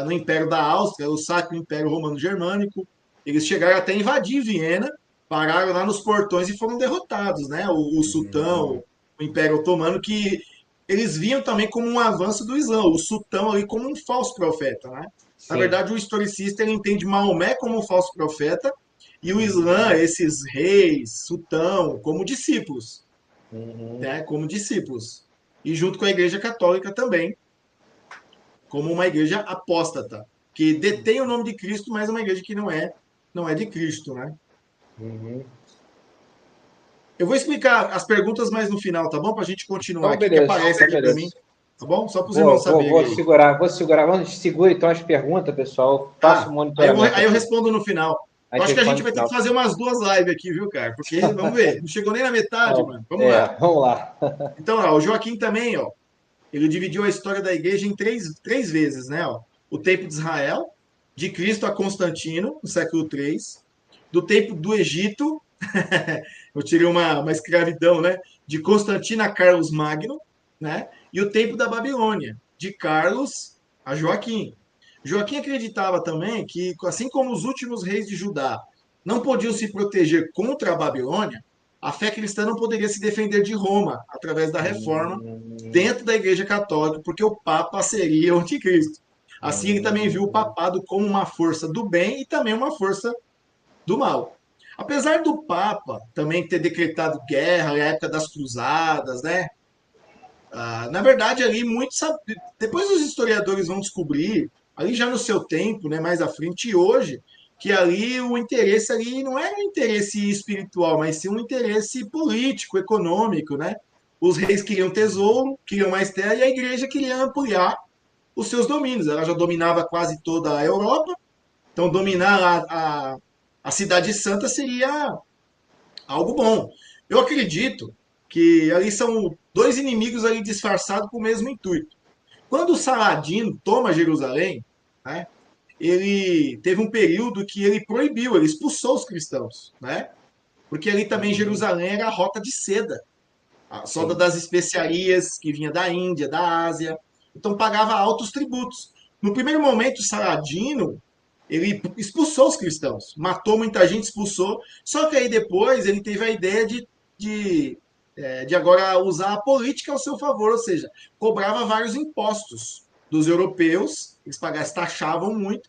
no Império da Áustria, o Sacro Império Romano Germânico. Eles chegaram até a invadir Viena, pararam lá nos portões e foram derrotados. Né? O sultão, o Império Otomano, que eles viam também como um avanço do Islã, o sultão ali como um falso profeta. Né? Na Sim. verdade, o historicista ele entende Maomé como um falso profeta e o Islã, Uhum. esses reis, sultão, como discípulos, Uhum. né? Como discípulos. E junto com a Igreja Católica também, como uma igreja apóstata, que detém o nome de Cristo, mas é uma igreja que não é de Cristo, né? Uhum. Eu vou explicar as perguntas mais no final, tá bom? Para a gente continuar Então, aqui, que beleza. aparece Então, aqui para mim, beleza. tá bom? Só para os irmãos Vou saberem aí. segurar, vou segurar. Vamos segurar então as perguntas, pessoal. Eu faço Ah, um aí eu, monitoramento aí eu aqui. respondo no final. A Eu gente acho que a responde gente no vai ter que final. fazer umas duas lives aqui, viu, cara? Porque, vamos ver, não chegou nem na metade, Não, mano. Vamos lá. vamos lá. Então, ó, o Joaquim também, ó, ele dividiu a história da igreja em três vezes, né? Ó. O tempo de Israel, de Cristo a Constantino, no século III, do tempo do Egito, eu tirei uma escravidão, né? De Constantino a Carlos Magno, né? E o tempo da Babilônia, de Carlos a Joaquim. Joaquim acreditava também que, assim como os últimos reis de Judá não podiam se proteger contra a Babilônia, a fé cristã não poderia se defender de Roma através da reforma Hum, dentro da Igreja Católica, porque o Papa seria o anticristo. Assim, ele também viu o hum, papado como uma força do bem e também uma força do mal. Apesar do Papa também ter decretado guerra na época das cruzadas, né? Na verdade, ali muitos depois os historiadores vão descobrir, ali já no seu tempo, né, mais à frente, e hoje, que ali o interesse ali não era um interesse espiritual, mas sim um interesse político, econômico, né? Os reis queriam tesouro, queriam mais terra, e a igreja queria ampliar os seus domínios. Ela já dominava quase toda a Europa, então dominar a Cidade Santa seria algo bom. Eu acredito que ali são dois inimigos ali disfarçados com o mesmo intuito. Quando o Saladino toma Jerusalém, né, ele teve um período que ele proibiu, ele expulsou os cristãos, né? Porque ali também uhum, Jerusalém era a rota de seda, a soda sim. das especiarias que vinha da Índia, da Ásia. Então pagava altos tributos. No primeiro momento, Saladino ele expulsou os cristãos, matou muita gente, expulsou. Só que aí depois ele teve a ideia de agora usar a política ao seu favor, ou seja, cobrava vários impostos dos europeus, eles pagavam, taxavam muito,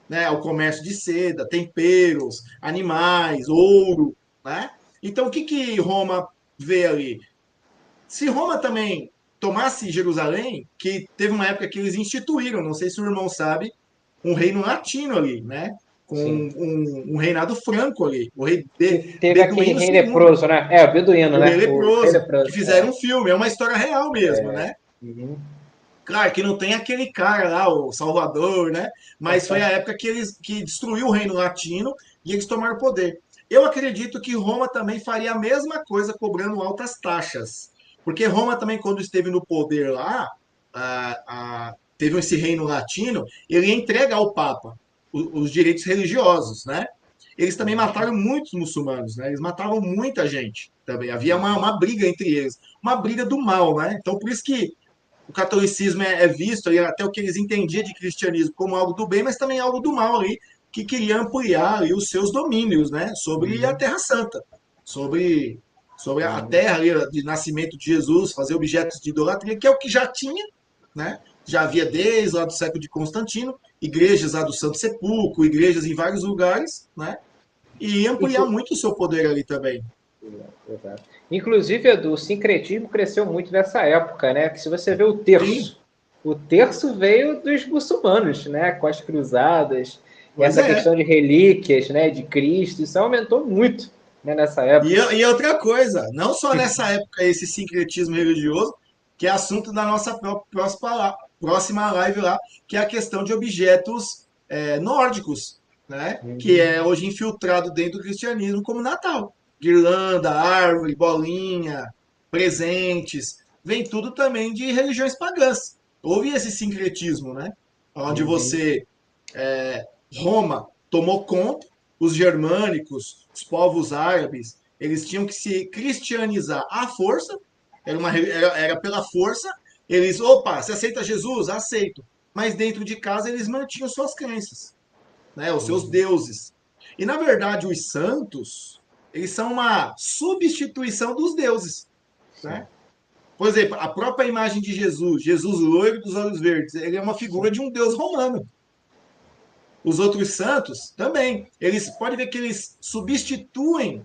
né, o comércio de seda, temperos, animais, ouro, né? Então o que Roma vê ali? Se Roma também tomasse Jerusalém, que teve uma época que eles instituíram, não sei se o irmão sabe, um reino latino ali, né? Com Sim. um reinado franco ali, o rei Teve aquele Beduíno rei II, leproso, né? É, o beduíno, o rei né? O rei leproso, que leproso. fizeram É, um filme, é uma história real mesmo, é. né? Uhum. Claro que não tem aquele cara lá, o Salvador, né? Mas foi a época que eles que destruiu o reino latino e eles tomaram o poder. Eu acredito que Roma também faria a mesma coisa cobrando altas taxas. Porque Roma também, quando esteve no poder lá, teve esse reino latino, ele entrega ao Papa os direitos religiosos, né? Eles também mataram muitos muçulmanos, né? Eles matavam muita gente também. Havia uma briga entre eles, uma briga do mal, né? Então, por isso que o catolicismo é visto, e até o que eles entendiam de cristianismo, como algo do bem, mas também algo do mal ali, que queria ampliar ali, os seus domínios, né, sobre a Uhum. Terra Santa, sobre, sobre a Uhum. terra ali, de nascimento de Jesus, fazer objetos de idolatria, que é o que já tinha, né, já havia desde lá do século de Constantino, igrejas lá do Santo Sepulcro, igrejas em vários lugares, né, e ampliar Inclu- muito o seu poder ali também. Exato. Inclusive, Edu, o sincretismo cresceu muito nessa época, né? Que se você vê Sim, o terço veio dos muçulmanos, né? Com as cruzadas, pois essa é. questão de relíquias, né? De Cristo, isso aumentou muito, né? Nessa época. E outra coisa, não só nessa época esse sincretismo religioso, que é assunto da nossa próxima live lá, que é a questão de objetos nórdicos, né? Que Uhum. é hoje infiltrado dentro do cristianismo como Natal. Guirlanda, árvore, bolinha, presentes, vem tudo também de religiões pagãs. Houve esse sincretismo, né? Onde Uhum. você Roma tomou conta, os germânicos, os povos árabes, eles tinham que se cristianizar à força, era pela força. Eles, opa, você aceita Jesus? Aceito. Mas dentro de casa eles mantinham suas crenças, né, os seus Uhum. deuses. E na verdade os santos, eles são uma substituição dos deuses, Sim. né? Por exemplo, a própria imagem de Jesus, Jesus loiro dos olhos verdes, ele é uma Sim. figura de um deus romano. Os outros santos também. Eles podem ver que eles substituem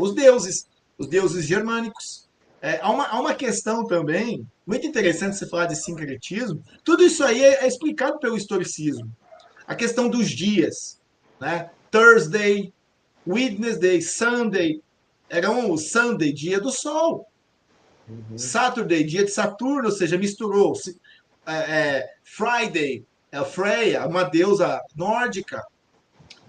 os deuses germânicos. Há uma questão também, muito interessante você falar de sincretismo. Tudo isso aí é explicado pelo historicismo. A questão dos dias, né? Thursday, Wednesday, Sunday. Eram o Sunday, dia do sol. Uhum. Saturday, dia de Saturno, ou seja, misturou. Friday, é a Freya, uma deusa nórdica.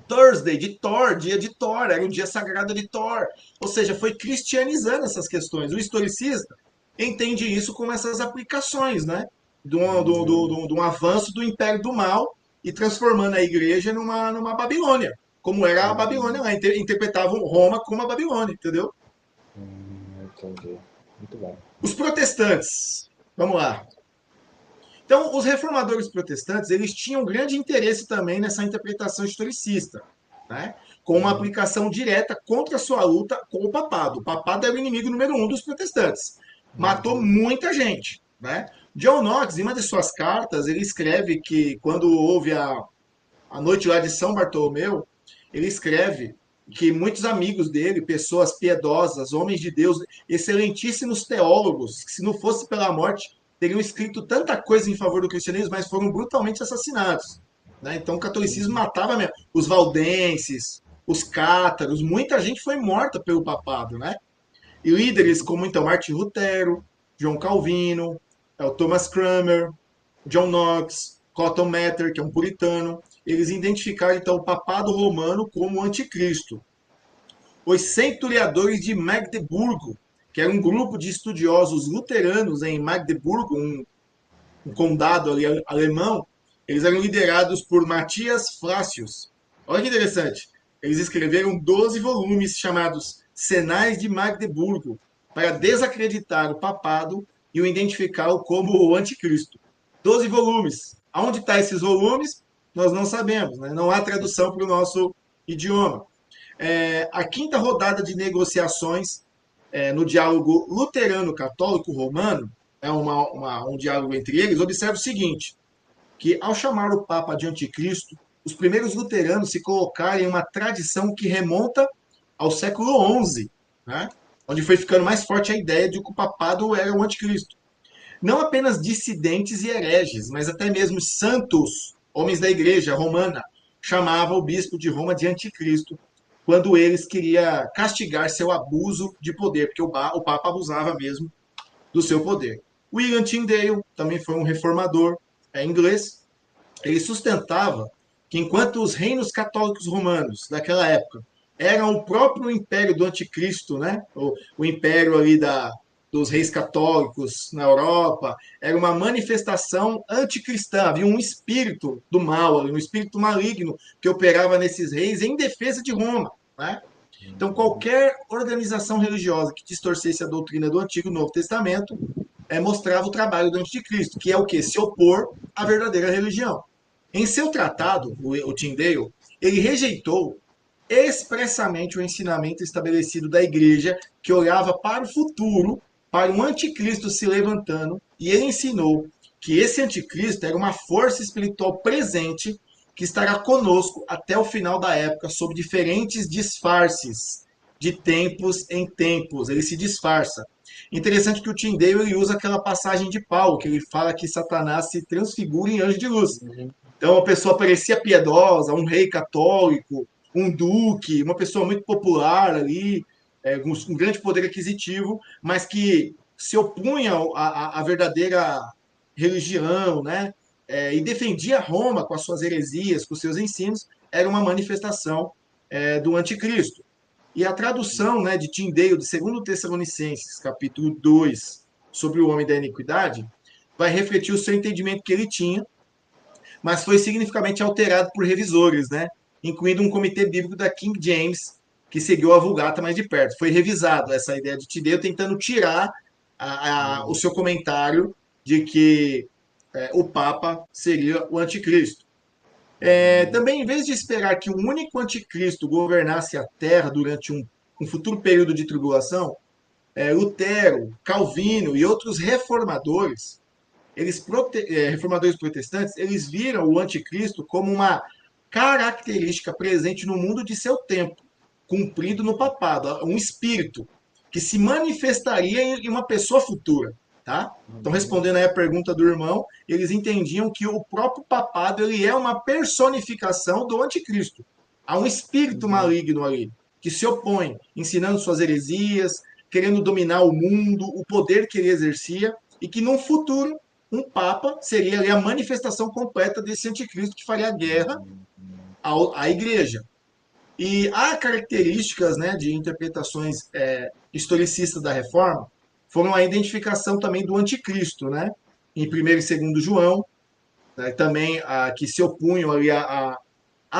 Thursday, de Thor, dia de Thor, era um dia sagrado de Thor. Ou seja, foi cristianizando essas questões. O historicista entende isso como essas aplicações, né? De um avanço do Império do Mal e transformando a igreja numa Babilônia. Como era a Babilônia lá, interpretavam Roma como a Babilônia, entendeu? Entendi. Muito bom. Os protestantes, vamos lá. Então, os reformadores protestantes, eles tinham grande interesse também nessa interpretação historicista. né? Com uma aplicação direta contra a sua luta com o papado. O papado é o inimigo número um dos protestantes. Matou muita gente, né? John Knox, em uma de suas cartas, ele escreve que quando houve a noite lá de São Bartolomeu, ele escreve que muitos amigos dele, pessoas piedosas, homens de Deus, excelentíssimos teólogos, que se não fosse pela morte, teriam escrito tanta coisa em favor do cristianismo, mas foram brutalmente assassinados. Né? Então o catolicismo matava mesmo. Os valdenses, os cátaros, muita gente foi morta pelo papado, né? E líderes como então Martin Lutero, João Calvino, o Thomas Cranmer, John Knox, Cotton Mather, que é um puritano, eles identificaram então o papado romano como anticristo. Os centuriadores de Magdeburgo, que era um grupo de estudiosos luteranos em Magdeburgo, um condado ali alemão, eles eram liderados por Matias Flácius. Olha que interessante. Eles escreveram 12 volumes chamados Senais de Magdeburgo para desacreditar o papado e o identificá-lo como o anticristo. 12 volumes. Aonde estão esses volumes? Nós não sabemos, né? Não há tradução para o nosso idioma. A quinta rodada de negociações no diálogo luterano-católico-romano, é um diálogo entre eles, observa o seguinte, que ao chamar o Papa de anticristo, os primeiros luteranos se colocaram em uma tradição que remonta ao século XI, né? Onde foi ficando mais forte a ideia de que o papado era o anticristo. Não apenas dissidentes e hereges, mas até mesmo santos, homens da igreja romana, chamavam o bispo de Roma de anticristo, quando eles queriam castigar seu abuso de poder, porque o Papa abusava mesmo do seu poder. William Tyndale também foi um reformador inglês. Ele sustentava que enquanto os reinos católicos romanos daquela época eram o próprio império do anticristo, né? O império ali dos reis católicos na Europa, era uma manifestação anticristã, havia um espírito do mal, um espírito maligno que operava nesses reis em defesa de Roma, né? Então, qualquer organização religiosa que distorcesse a doutrina do Antigo e Novo Testamento mostrava o trabalho do anticristo, que é o quê? Se opor à verdadeira religião. Em seu tratado, o Tyndale, ele rejeitou expressamente o ensinamento estabelecido da igreja, que olhava para o futuro, para um anticristo se levantando, e ele ensinou que esse anticristo era uma força espiritual presente que estará conosco até o final da época, sob diferentes disfarces, de tempos em tempos. Ele se disfarça. Interessante que o Tyndale ele usa aquela passagem de Paulo, que ele fala que Satanás se transfigura em anjo de luz. Então, a pessoa parecia piedosa, um rei católico, um duque, uma pessoa muito popular ali, um grande poder aquisitivo, mas que se opunha à verdadeira religião, né? E defendia Roma com as suas heresias, com os seus ensinos, era uma manifestação do anticristo. E a tradução, né, de Tyndale, de 2 Tessalonicenses, capítulo 2, sobre o homem da iniquidade, vai refletir o seu entendimento que ele tinha, mas foi significativamente alterado por revisores, né, incluindo um comitê bíblico da King James, que seguiu a Vulgata mais de perto. Foi revisado essa ideia de Tyndale, tentando tirar o seu comentário de que o Papa seria o anticristo. Também, em vez de esperar que um único anticristo governasse a Terra durante um futuro período de tribulação, Lutero, Calvino e outros reformadores, reformadores protestantes, eles viram o anticristo como uma característica presente no mundo de seu tempo, cumprido no papado, um espírito que se manifestaria em uma pessoa futura. Tá? Então, respondendo aí a pergunta do irmão, eles entendiam que o próprio papado ele é uma personificação do anticristo. Há um espírito maligno ali, que se opõe, ensinando suas heresias, querendo dominar o mundo, o poder que ele exercia, e que no futuro um papa seria ali a manifestação completa desse anticristo que faria guerra à igreja. E há características, né, de interpretações historicistas da reforma, foram a identificação também do anticristo, né, em 1º e 2º João, né, também que se opunham ali à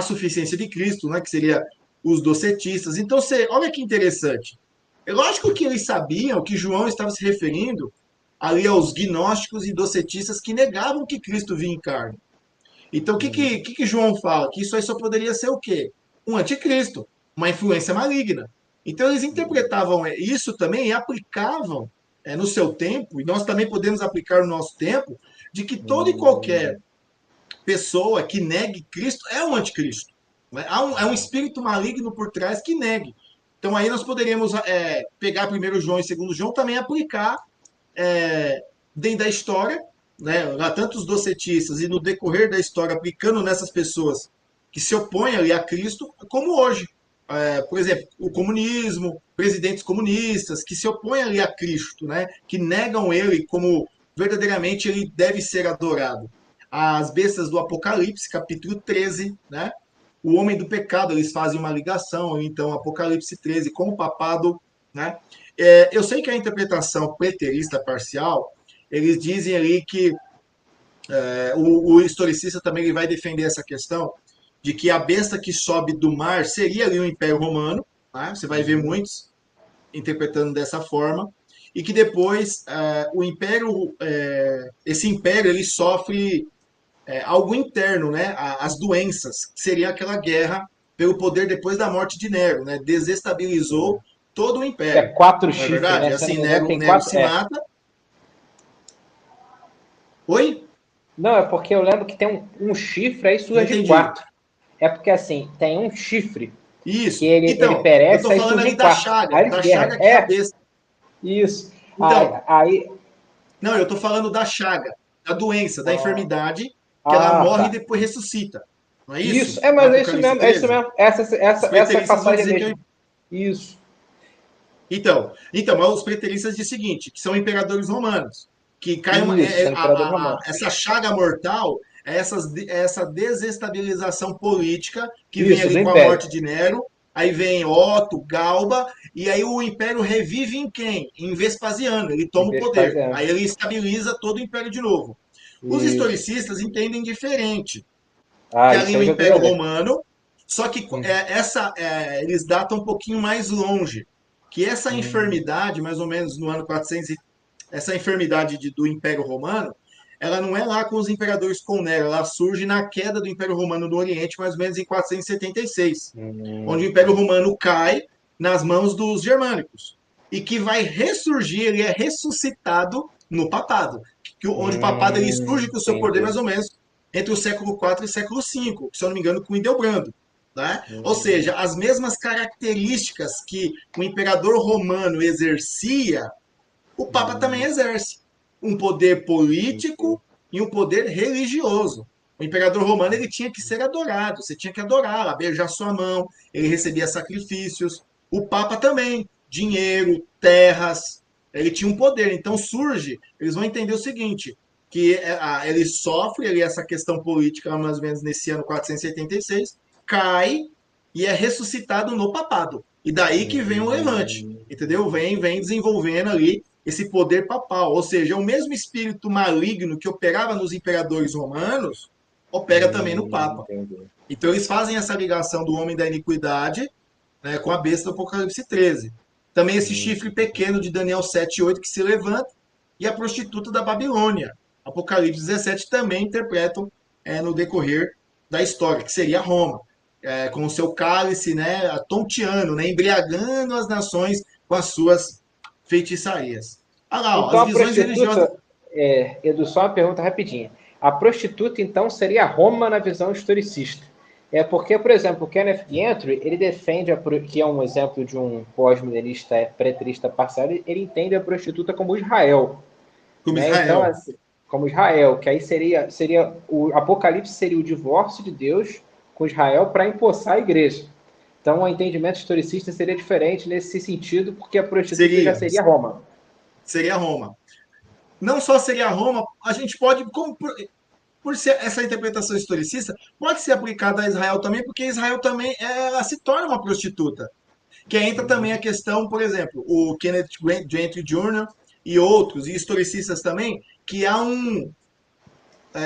suficiência de Cristo, né, que seria os docetistas. Então, olha que interessante. É lógico que eles sabiam que João estava se referindo ali aos gnósticos e docetistas que negavam que Cristo vinha em carne. Então, o que João fala? Que isso aí só poderia ser o quê? um anticristo, uma influência maligna. Então eles interpretavam isso também e aplicavam no seu tempo, e nós também podemos aplicar no nosso tempo, de que toda e qualquer pessoa que negue Cristo é um anticristo. Né? É um espírito maligno por trás que negue. Então aí nós poderíamos pegar 1 João e 2 João também aplicar dentro da história, né, lá tanto os docetistas e no decorrer da história aplicando nessas pessoas que se opõem ali a Cristo, como hoje. Por exemplo, o comunismo, presidentes comunistas que se opõem ali a Cristo, né, que negam ele como verdadeiramente ele deve ser adorado. As bestas do Apocalipse, capítulo 13, né, o homem do pecado, eles fazem uma ligação, então Apocalipse 13 com o papado, né? Eu sei que a interpretação preterista parcial, eles dizem ali que o historicista também ele vai defender essa questão de que a besta que sobe do mar seria ali o Império Romano, né? Você vai ver muitos interpretando dessa forma, e que depois o Império, esse Império ele sofre algo interno, né? As doenças, que seria aquela guerra pelo poder depois da morte de Nero, né? Desestabilizou todo o Que é Império. quatro Não é chifres, verdade? né? Se eu não Assim, me engano, tem Nero quatro. se mata. Oi? Não, é porque eu lembro que tem um chifre, aí Não surge entendi. quatro. É porque assim, tem um chifre que Isso. ele Então, eu perece, tô aí falando ali surgem quatro. Aí eles da guerra. chaga que é a besta. Isso. Aí, Então, aí não, eu tô falando da chaga, da doença, da enfermidade, que ela morre e tá. depois ressuscita. Não é Isso, isso? é, No mas é isso Apocalipse mesmo, é isso 13? mesmo. Essa, Os essa preteristas vão passagem dizer que é. mesmo. Isso. Então, mas os preteristas dizem o seguinte, que são imperadores romanos, que cai Isso, são imperadores romanos. essa chaga mortal, essa desestabilização política que vem Isso, ali do com a Império. morte de Nero, aí vem Otto, Galba, e aí o império revive em quem? Em Vespasiano, ele Em toma o poder, Vespasiano. aí ele estabiliza todo o império de novo. Os Isso. historicistas entendem diferente, que Ah, é ali isso o aí já Império queria ler. Romano, só que eles datam um pouquinho mais longe, que essa enfermidade, mais ou menos no ano 400, essa enfermidade do Império Romano, ela não é lá com os imperadores com Nero, ela surge na queda do Império Romano no Oriente, mais ou menos em 476, onde o Império Entendi. Romano cai nas mãos dos germânicos, e que vai ressurgir, ele é ressuscitado no papado, onde o papado ele surge com o seu poder Entendi. mais ou menos entre o século IV e o século V, se eu não me engano, com Hildebrando. Né? Ou seja, as mesmas características que o imperador romano exercia, o Papa também exerce. Um poder Entendi. político e um poder religioso. O imperador romano ele tinha que ser adorado, você tinha que adorá-lo, beijar sua mão, ele recebia sacrifícios. O Papa também, dinheiro, terras, ele tinha um poder. Então surge, eles vão entender o seguinte, que ele sofre ali essa questão política mais ou menos nesse ano 476, cai e é ressuscitado no papado. E daí que vem o levante, entendeu? Vem desenvolvendo ali esse poder papal. Ou seja, é o mesmo espírito maligno que operava nos imperadores romanos, opera também no Papa. Entendi. Então eles fazem essa ligação do homem da iniquidade, né, com a besta do Apocalipse 13. Também esse chifre pequeno de Daniel 7 e 8 que se levanta, e a prostituta da Babilônia. Apocalipse 17 também interpretam no decorrer da história, que seria Roma, com o seu cálice, né, tonteando, né, embriagando as nações com as suas feitiçarias. Ah lá, ó, Então as a visões religiosas. prostituta, Edu, só uma pergunta rapidinha. A prostituta, então, seria Roma na visão historicista. É porque, por exemplo, o Kenneth Gentry, ele defende, que é um exemplo de um pós-modernista preterista parcial, ele entende a prostituta como Israel. Como Né? Então, Israel. assim, como Israel, que aí seria o Apocalipse seria o divórcio de Deus com Israel para empossar a igreja. Então, o entendimento historicista seria diferente nesse sentido, porque a prostituta já Seria, seria Roma. seria Roma. Não só seria Roma, a gente pode, por ser essa interpretação historicista, pode ser aplicada a Israel também, porque Israel também ela se torna uma prostituta. Que entra também a questão, por exemplo, o Kenneth Gentry Jr. e outros, e historicistas também, que há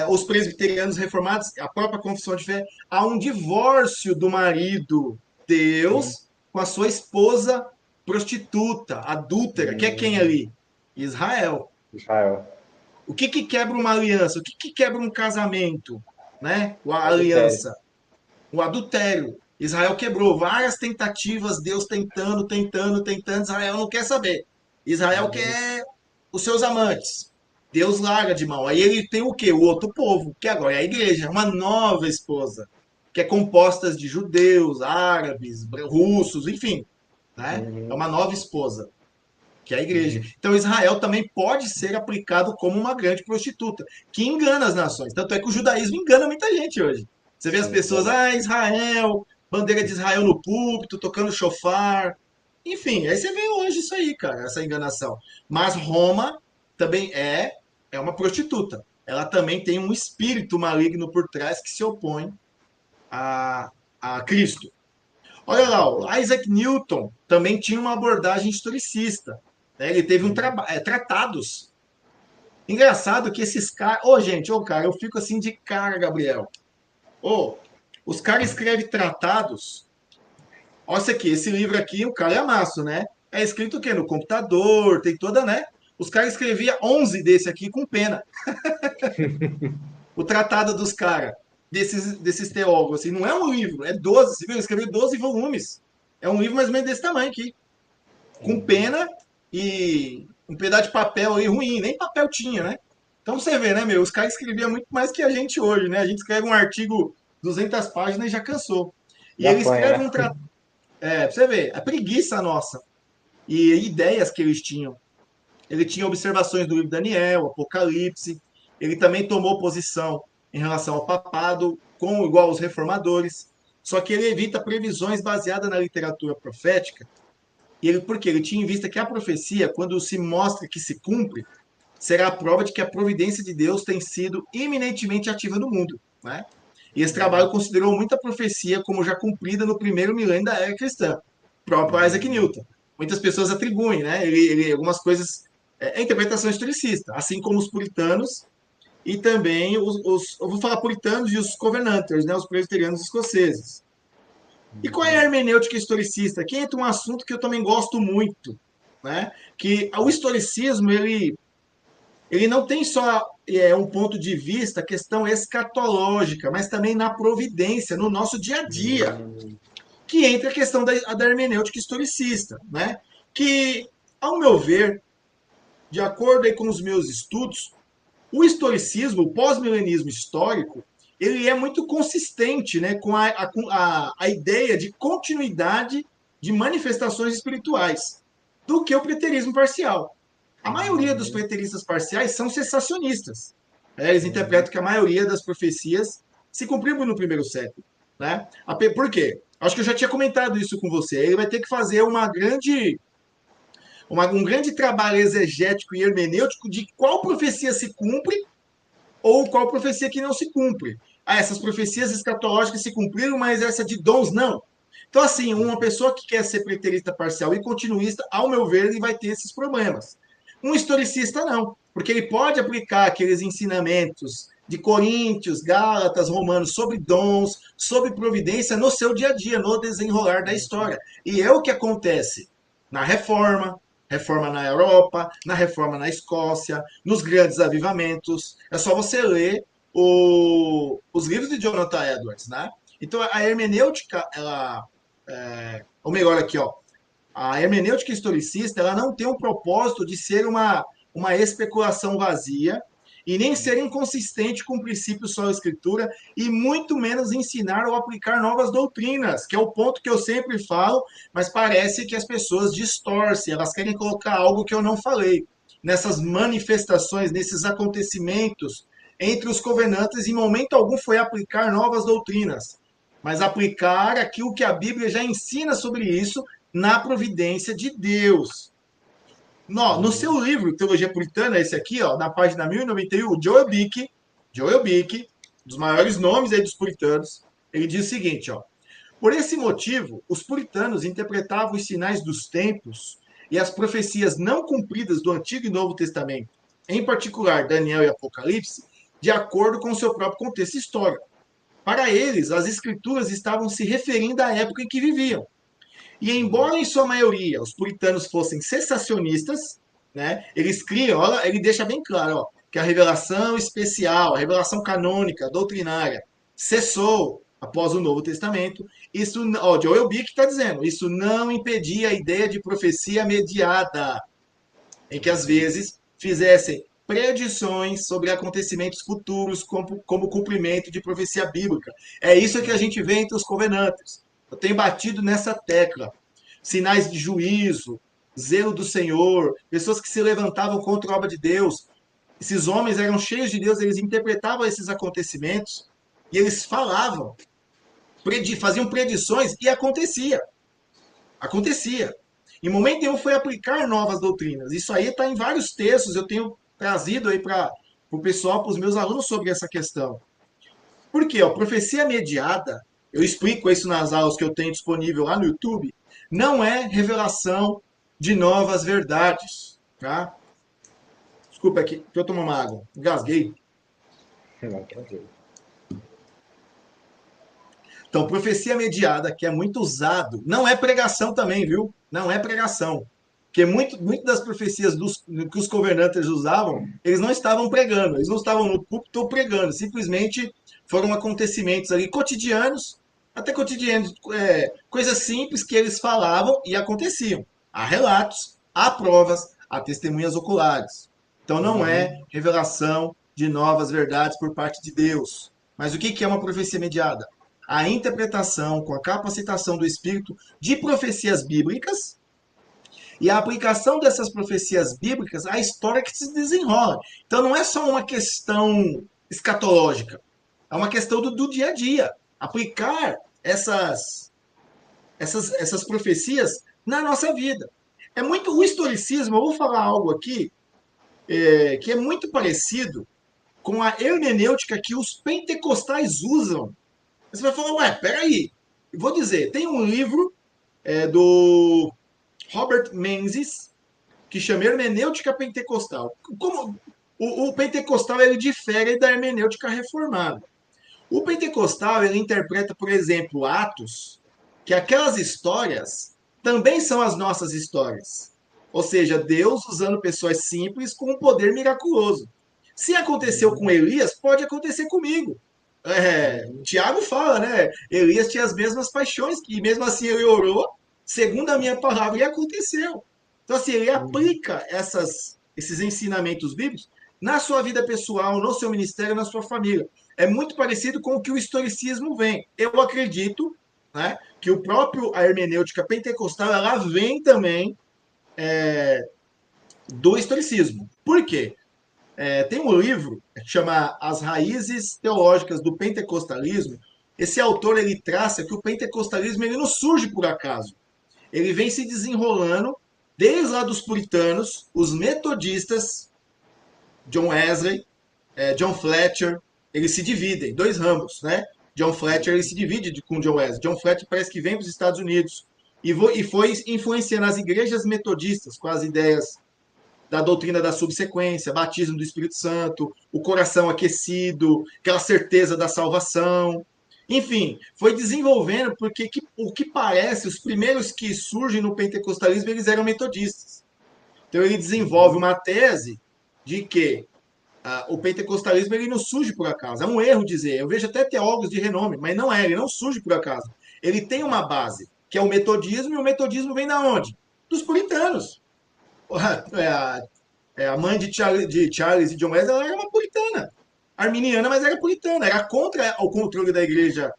os presbiterianos reformados, a própria confissão de fé, há um divórcio do marido Deus com a sua esposa prostituta, adúltera, que é quem ali? Israel. Israel. O que quebra uma aliança? O que quebra um casamento? Né? A Adultério. aliança. O adultério. Israel quebrou várias tentativas, Deus tentando, tentando, tentando, Israel não quer saber. Israel Uhum. quer os seus amantes. Deus larga de mão. Aí ele tem o quê? O outro povo, que agora é a igreja, uma nova esposa, que é composta de judeus, árabes, russos, enfim, né? É Uhum. uma nova esposa, que é a igreja. Uhum. Então Israel também pode ser aplicado como uma grande prostituta, que engana as nações. Tanto é que o judaísmo engana muita gente hoje. Você vê as Sim, pessoas, verdade. Israel, bandeira de Israel no púlpito, tocando chofar. Enfim, aí você vê hoje isso aí, cara, essa enganação. Mas Roma também é uma prostituta. Ela também tem um espírito maligno por trás que se opõe a, a Cristo. Olha Com lá, o certeza. Isaac Newton também tinha uma abordagem historicista. Né? Ele teve Uhum. tratados. Engraçado que esses caras. Ô, gente, ô, cara, eu fico assim de cara, Gabriel. Ô, os caras escrevem tratados. Olha isso aqui, esse livro aqui, o cara é amasso, né? É escrito o quê? No computador, tem toda, né? Os caras escreviam 11 desse aqui com pena. O tratado dos caras, desses teólogos, assim, não é um livro, é 12. Você viu? Ele escreveu 12 volumes. É um livro mais ou menos desse tamanho aqui. Com Uhum. pena e um pedaço de papel aí ruim, nem papel tinha, né? Então você vê, né, meu? Os caras escreviam muito mais que a gente hoje, né? A gente escreve um artigo 200 páginas e já cansou. E Já ele apanha, escreve né? um tratado. Pra você ver, a preguiça nossa e ideias que eles tinham. Ele tinha observações do livro Daniel, Apocalipse. Ele também tomou posição em relação ao papado, com igual os reformadores. Só que ele evita previsões baseadas na literatura profética. E ele, por quê? Ele tinha em vista que a profecia, quando se mostra que se cumpre, será a prova de que a providência de Deus tem sido iminentemente ativa no mundo. Né? E esse trabalho Uhum. considerou muita profecia como já cumprida no primeiro milênio da era cristã. O próprio Isaac Uhum. Newton. Muitas pessoas atribuem, né? Algumas coisas. É interpretação historicista, assim como os puritanos e também eu vou falar puritanos e os covenanters, né? Os presbiterianos escoceses. E qual é a Uhum. hermenêutica historicista? Aqui entra um assunto que eu também gosto muito, né? Que o historicismo ele não tem só um ponto de vista, questão escatológica, mas também na providência, no nosso dia a dia, Uhum. que entra a questão da hermenêutica historicista, né? Que, ao meu ver, de acordo aí com os meus estudos, o historicismo, o pós-milenismo histórico, ele é muito consistente, né, com a ideia de continuidade de manifestações espirituais do que o preterismo parcial. A maioria dos Uhum. preteristas parciais são cessacionistas. Eles Uhum. interpretam que a maioria das profecias se cumpriu no primeiro século. Né? Por quê? Acho que eu já tinha comentado isso com você. Ele vai ter que fazer um grande trabalho exegético e hermenêutico de qual profecia se cumpre ou qual profecia que não se cumpre. Ah, essas profecias escatológicas se cumpriram, mas essa de dons não. Então, assim, uma pessoa que quer ser preterista parcial e continuista, ao meu ver, ele vai ter esses problemas. Um historicista não, porque ele pode aplicar aqueles ensinamentos de Coríntios, Gálatas, Romanos sobre dons, sobre providência no seu dia a dia, no desenrolar da história. E é o que acontece na reforma, reforma na Europa, na reforma na Escócia, nos grandes avivamentos. É só você ler os livros de Jonathan Edwards, né? Então a hermenêutica, ou melhor aqui, ó, a hermenêutica historicista, ela não tem o propósito de ser uma especulação vazia e nem ser inconsistente com princípios só da escritura e muito menos ensinar ou aplicar novas doutrinas, que é o ponto que eu sempre falo, mas parece que as pessoas distorcem, elas querem colocar algo que eu não falei. Nessas manifestações, nesses acontecimentos entre os covenantes, em momento algum foi aplicar novas doutrinas, mas aplicar aquilo que a Bíblia já ensina sobre isso na providência de Deus. No Uhum. seu livro, Teologia Puritana, esse aqui, ó, na página 1091, o Joel Bick, dos maiores nomes aí dos puritanos, ele diz o seguinte, ó: por esse motivo, os puritanos interpretavam os sinais dos tempos e as profecias não cumpridas do Antigo e Novo Testamento, em particular Daniel e Apocalipse, de acordo com o seu próprio contexto histórico. Para eles, as escrituras estavam se referindo à época em que viviam. E embora em sua maioria os puritanos fossem cessacionistas, né, eles criam, olha, ele deixa bem claro, ó, que a revelação especial, a revelação canônica, doutrinária, cessou. após o Novo Testamento. Isso, ó, Joel Bick está dizendo, isso não impedia a ideia de profecia mediada, em que às vezes fizessem predições sobre acontecimentos futuros como cumprimento de profecia bíblica. É isso que a gente vê entre os covenanters. Eu tenho batido nessa tecla. Sinais de juízo, zelo do Senhor, pessoas que se levantavam contra a obra de Deus. Esses homens eram cheios de Deus, eles interpretavam esses acontecimentos e eles falavam, faziam predições e acontecia. Acontecia. Em momento nenhum foi aplicar novas doutrinas. Isso aí está em vários textos, eu tenho trazido aí para o pessoal, para os meus alunos sobre essa questão. Por quê? A profecia mediada, eu explico isso nas aulas que eu tenho disponível lá no YouTube, não é revelação de novas verdades. Tá? Desculpa aqui, deixa eu tomar uma água. Engasguei. Não, tranquilo. Então, profecia mediada, que é muito usado, não é pregação também, viu? Não é pregação. Porque muito das profecias que os governantes usavam, eles não estavam pregando, eles não estavam no púlpito pregando, simplesmente foram acontecimentos ali cotidianos, até cotidianos, coisas simples que eles falavam e aconteciam. Há relatos, há provas, há testemunhas oculares. Então não é revelação de novas verdades por parte de Deus. Mas o que é uma profecia mediada? A interpretação com a capacitação do Espírito de profecias bíblicas e a aplicação dessas profecias bíblicas à história que se desenrola. Então não é só uma questão escatológica, é uma questão do dia a dia. Aplicar essas profecias na nossa vida. É muito o historicismo, eu vou falar algo aqui que é muito parecido com a hermenêutica que os pentecostais usam. Você vai falar, ué, peraí. Eu vou dizer, tem um livro do Robert Menzies que chama Hermenêutica Pentecostal. Como o pentecostal ele difere da hermenêutica reformada. O pentecostal ele interpreta, por exemplo, Atos, que aquelas histórias também são as nossas histórias. Ou seja, Deus usando pessoas simples com um poder miraculoso. Se aconteceu com Elias, pode acontecer comigo. Tiago fala, né? Elias tinha as mesmas paixões, e mesmo assim ele orou, segundo a minha palavra, e aconteceu. Então, assim, ele aplica esses ensinamentos bíblicos na sua vida pessoal, no seu ministério, na sua família. É muito parecido com o que o historicismo vem. Eu acredito, né, que a hermenêutica pentecostal ela vem também do historicismo. Por quê? Tem um livro que chama As Raízes Teológicas do Pentecostalismo. Esse autor ele traça que o pentecostalismo ele não surge por acaso. Ele vem se desenrolando desde lá dos puritanos, os metodistas, John Wesley, John Fletcher, eles se dividem, dois ramos, né? John Fletcher ele se divide com John Wesley. John Fletcher parece que vem para os Estados Unidos e foi influenciando as igrejas metodistas com as ideias da doutrina da subsequência, batismo do Espírito Santo, o coração aquecido, aquela certeza da salvação. Enfim, foi desenvolvendo porque o que parece, os primeiros que surgem no pentecostalismo, eles eram metodistas. Então ele desenvolve uma tese de que o pentecostalismo ele não surge por acaso. É um erro dizer. Eu vejo até teólogos de renome, mas não é, ele não surge por acaso. Ele tem uma base, que é o metodismo, e o metodismo vem da onde? Dos puritanos. A mãe de Charles e John Wesley ela era uma puritana. Arminiana, mas era puritana. Era contra o controle da igreja.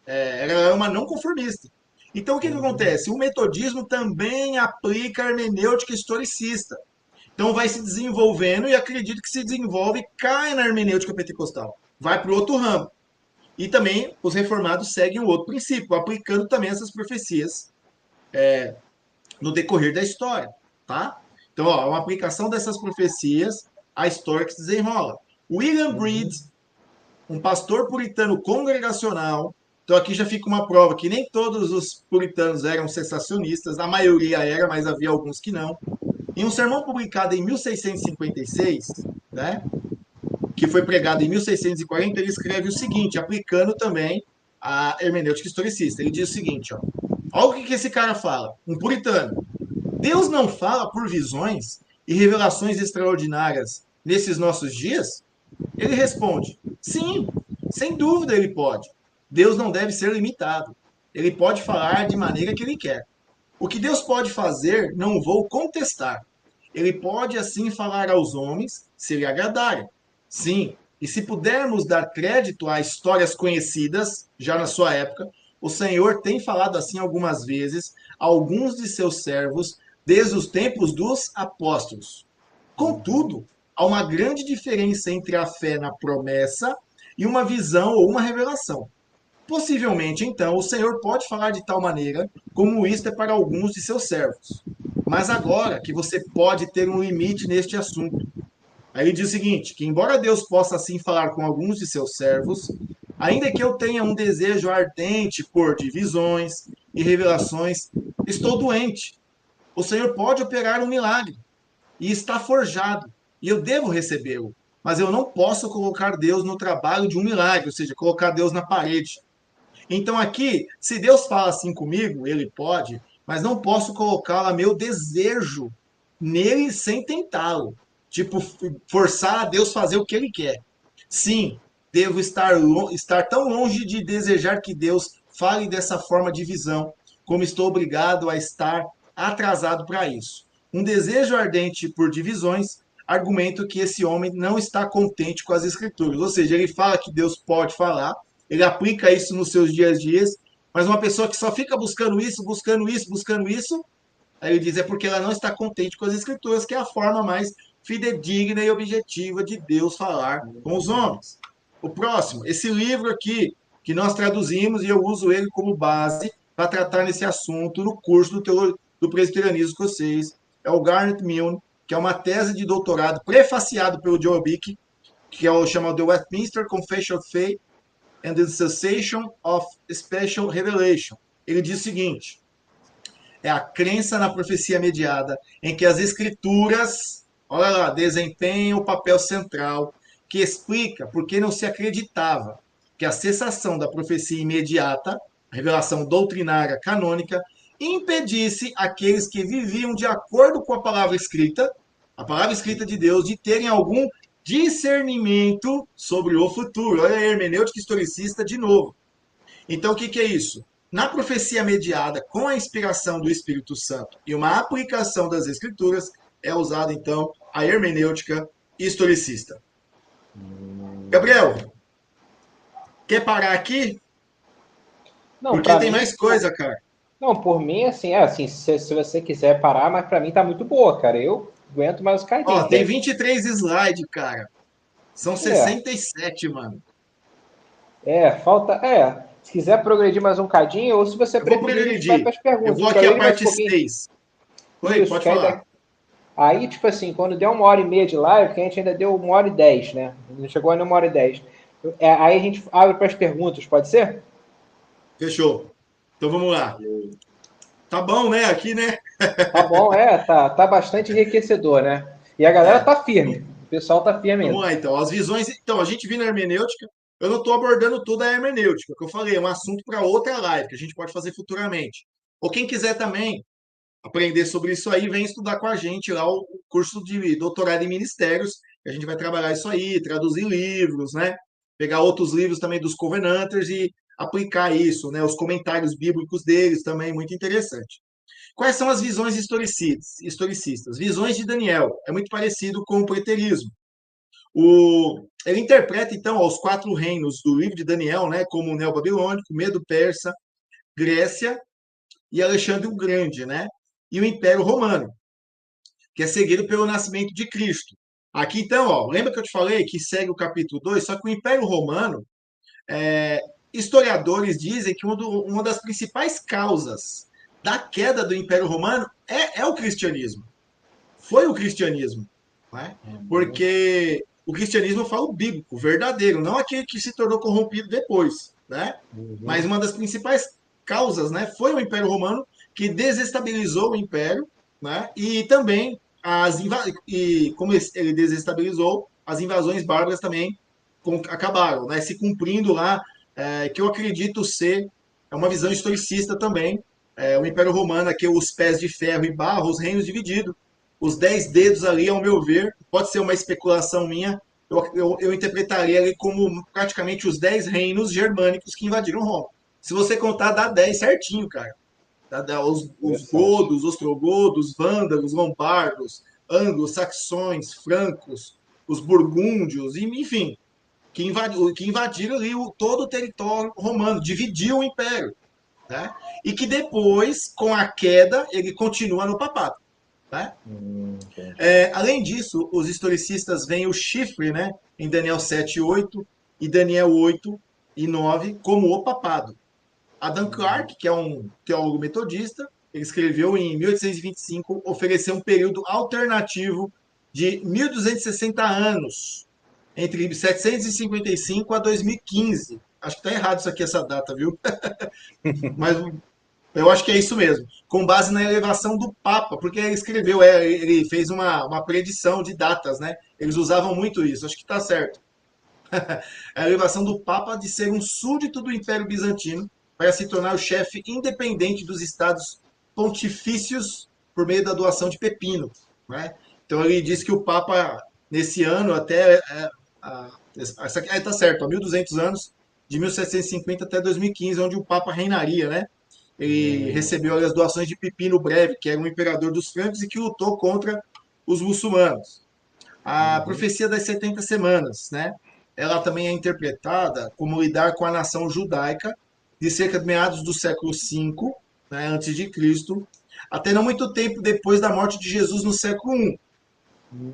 Era uma não conformista. Então, o que acontece? O metodismo também aplica a hermenêutica historicista. Então, vai se desenvolvendo e acredito que se desenvolve e cai na hermenêutica pentecostal. Vai para o outro ramo. E também os reformados seguem o outro princípio, aplicando também essas profecias no decorrer da história. Tá? Então, ó, uma aplicação dessas profecias à história que se desenrola. William Breed, um pastor puritano congregacional. Então, aqui já fica uma prova que nem todos os puritanos eram sensacionistas, a maioria era, mas havia alguns que não. Em um sermão publicado em 1656, né, que foi pregado em 1640, ele escreve o seguinte, aplicando também a hermenêutica historicista. Ele diz o seguinte, ó, olha o que esse cara fala, um puritano. Deus não fala por visões e revelações extraordinárias nesses nossos dias? Ele responde, sim, sem dúvida ele pode. Deus não deve ser limitado. Ele pode falar de maneira que ele quer. O que Deus pode fazer, não vou contestar. Ele pode assim falar aos homens, se lhe agradarem. Sim, e se pudermos dar crédito a histórias conhecidas, já na sua época, o Senhor tem falado assim algumas vezes a alguns de seus servos, desde os tempos dos apóstolos. Contudo, há uma grande diferença entre a fé na promessa e uma visão ou uma revelação. Possivelmente, então, o Senhor pode falar de tal maneira como isto é para alguns de seus servos. Mas agora que você pode ter um limite neste assunto. Aí ele diz o seguinte, que embora Deus possa assim falar com alguns de seus servos, ainda que eu tenha um desejo ardente por divisões e revelações, estou doente. O Senhor pode operar um milagre e está forjado, e eu devo recebê-lo. Mas eu não posso colocar Deus no trabalho de um milagre, ou seja, colocar Deus na parede. Então aqui, se Deus fala assim comigo, ele pode, mas não posso colocar lá meu desejo nele sem tentá-lo. Tipo, forçar a Deus fazer o que ele quer. Sim, devo estar tão longe de desejar que Deus fale dessa forma de visão, como estou obrigado a estar atrasado para isso. Um desejo ardente por divisões, argumento que esse homem não está contente com as escrituras. Ou seja, ele fala que Deus pode falar, ele aplica isso nos seus dias a dias, mas uma pessoa que só fica buscando isso, buscando isso, buscando isso, aí ele diz é porque ela não está contente com as escrituras, que é a forma mais fidedigna e objetiva de Deus falar com os homens. O próximo, esse livro aqui, que nós traduzimos e eu uso ele como base para tratar nesse assunto no curso do presbiterianismo escocês, é o Garnet Milne, que é uma tese de doutorado prefaciado pelo Joe Bick, que é o chamado The Westminster Confession of Faith and the Cessation of Special Revelation. Ele diz o seguinte: é a crença na profecia mediada, em que as escrituras, olha lá, desempenham o papel central, que explica por que não se acreditava que a cessação da profecia imediata, a revelação doutrinária canônica, impedisse aqueles que viviam de acordo com a palavra escrita de Deus, de terem algum discernimento sobre o futuro. Olha a hermenêutica historicista de novo. Então, o que, que é isso? Na profecia mediada com a inspiração do Espírito Santo e uma aplicação das Escrituras, é usada, então, a hermenêutica historicista. Gabriel, quer parar aqui? Não, Porque para tem mim, mais coisa, cara. não, por mim, assim, se você quiser parar, mas para mim tá muito boa, cara. Eu aguento mais um Ó, cadinho. tem 23 slides, cara. São É, 67, mano. falta. Se quiser progredir mais um cadinho, ou se você Eu vou preferir, a gente vai para progredir. as Eu perguntas. vou aqui a Progredir mais um parte pouquinho. 6. Oi, Isso, pode que aí, falar. aí, tipo assim, quando deu 1h30 de live, que a gente ainda deu 1h10, né? Não chegou ainda 1h10. Aí a gente abre para as perguntas, pode ser? Fechou. Então vamos lá. Tá bom, né? Aqui, né? Tá bom, tá bastante enriquecedor, né? E a galera É. tá firme. O pessoal tá firme Vamos ainda. lá, então. As visões. Então, a gente viu na hermenêutica. Eu não estou abordando toda a hermenêutica, que eu falei, é um assunto para outra live, que a gente pode fazer futuramente. Ou quem quiser também aprender sobre isso aí, vem estudar com a gente lá o curso de doutorado em ministérios, que a gente vai trabalhar isso aí, traduzir livros, né? Pegar outros livros também dos Covenanters e aplicar isso, né? Os comentários bíblicos deles também, muito interessante. Quais são as visões historicistas? Visões de Daniel. É muito parecido com o preterismo. Ele interpreta, então, os quatro reinos do livro de Daniel, né, como o Neo-Babilônico, Medo-Persa, Grécia e Alexandre o Grande, né? E o Império Romano, que é seguido pelo nascimento de Cristo. Aqui, então, ó, lembra que eu te falei que segue o capítulo 2? Só que o Império Romano, é, historiadores dizem que uma das principais causas da queda do Império Romano é o cristianismo. Foi o cristianismo, né? Porque o cristianismo fala o bíblico, verdadeiro, não aquele que se tornou corrompido depois, né? Mas uma das principais causas, né, foi o Império Romano que desestabilizou o Império, né? E também e como ele desestabilizou, as invasões bárbaras também acabaram, né? Se cumprindo lá, que eu acredito ser uma visão historicista também. O Império Romano, aqui os pés de ferro e barro, os reinos divididos, os 10 dedos ali, ao meu ver, pode ser uma especulação minha, eu interpretaria ele como praticamente os 10 reinos germânicos que invadiram Roma. Se você contar, dá 10 certinho, cara. Os Interessante. godos, ostrogodos, vândalos, lombardos, anglo-saxões, francos, os burgúndios, enfim, que invadiram ali todo o território romano, dividiu o império, né? E que depois, com a queda, ele continua no papado, né? Entendi. Além disso, os historicistas veem o chifre, né, em Daniel 7 e 8 e Daniel 8 e 9 como o papado. Adam Clarke, que é um teólogo metodista, ele escreveu em 1825, ofereceu um período alternativo de 1260 anos, entre 755 a 2015. Acho que está errado isso aqui, essa data, viu? Mas eu acho que é isso mesmo. Com base na elevação do Papa, porque ele escreveu, ele fez uma predição de datas, né? Eles usavam muito isso, acho que está certo. A elevação do Papa de ser um súdito do Império Bizantino para se tornar o chefe independente dos estados pontifícios por meio da doação de pepino, né? Então ele diz que o Papa, nesse ano, até. Tá certo, há 1200 anos, de 1750 até 2015, onde o Papa reinaria, né? Ele recebeu as doações de Pipino Breve, que era um imperador dos francos e que lutou contra os muçulmanos. A Uhum. profecia das 70 semanas, né? Ela também é interpretada como lidar com a nação judaica de cerca de meados do século V, né, antes de Cristo, até não muito tempo depois da morte de Jesus no século I.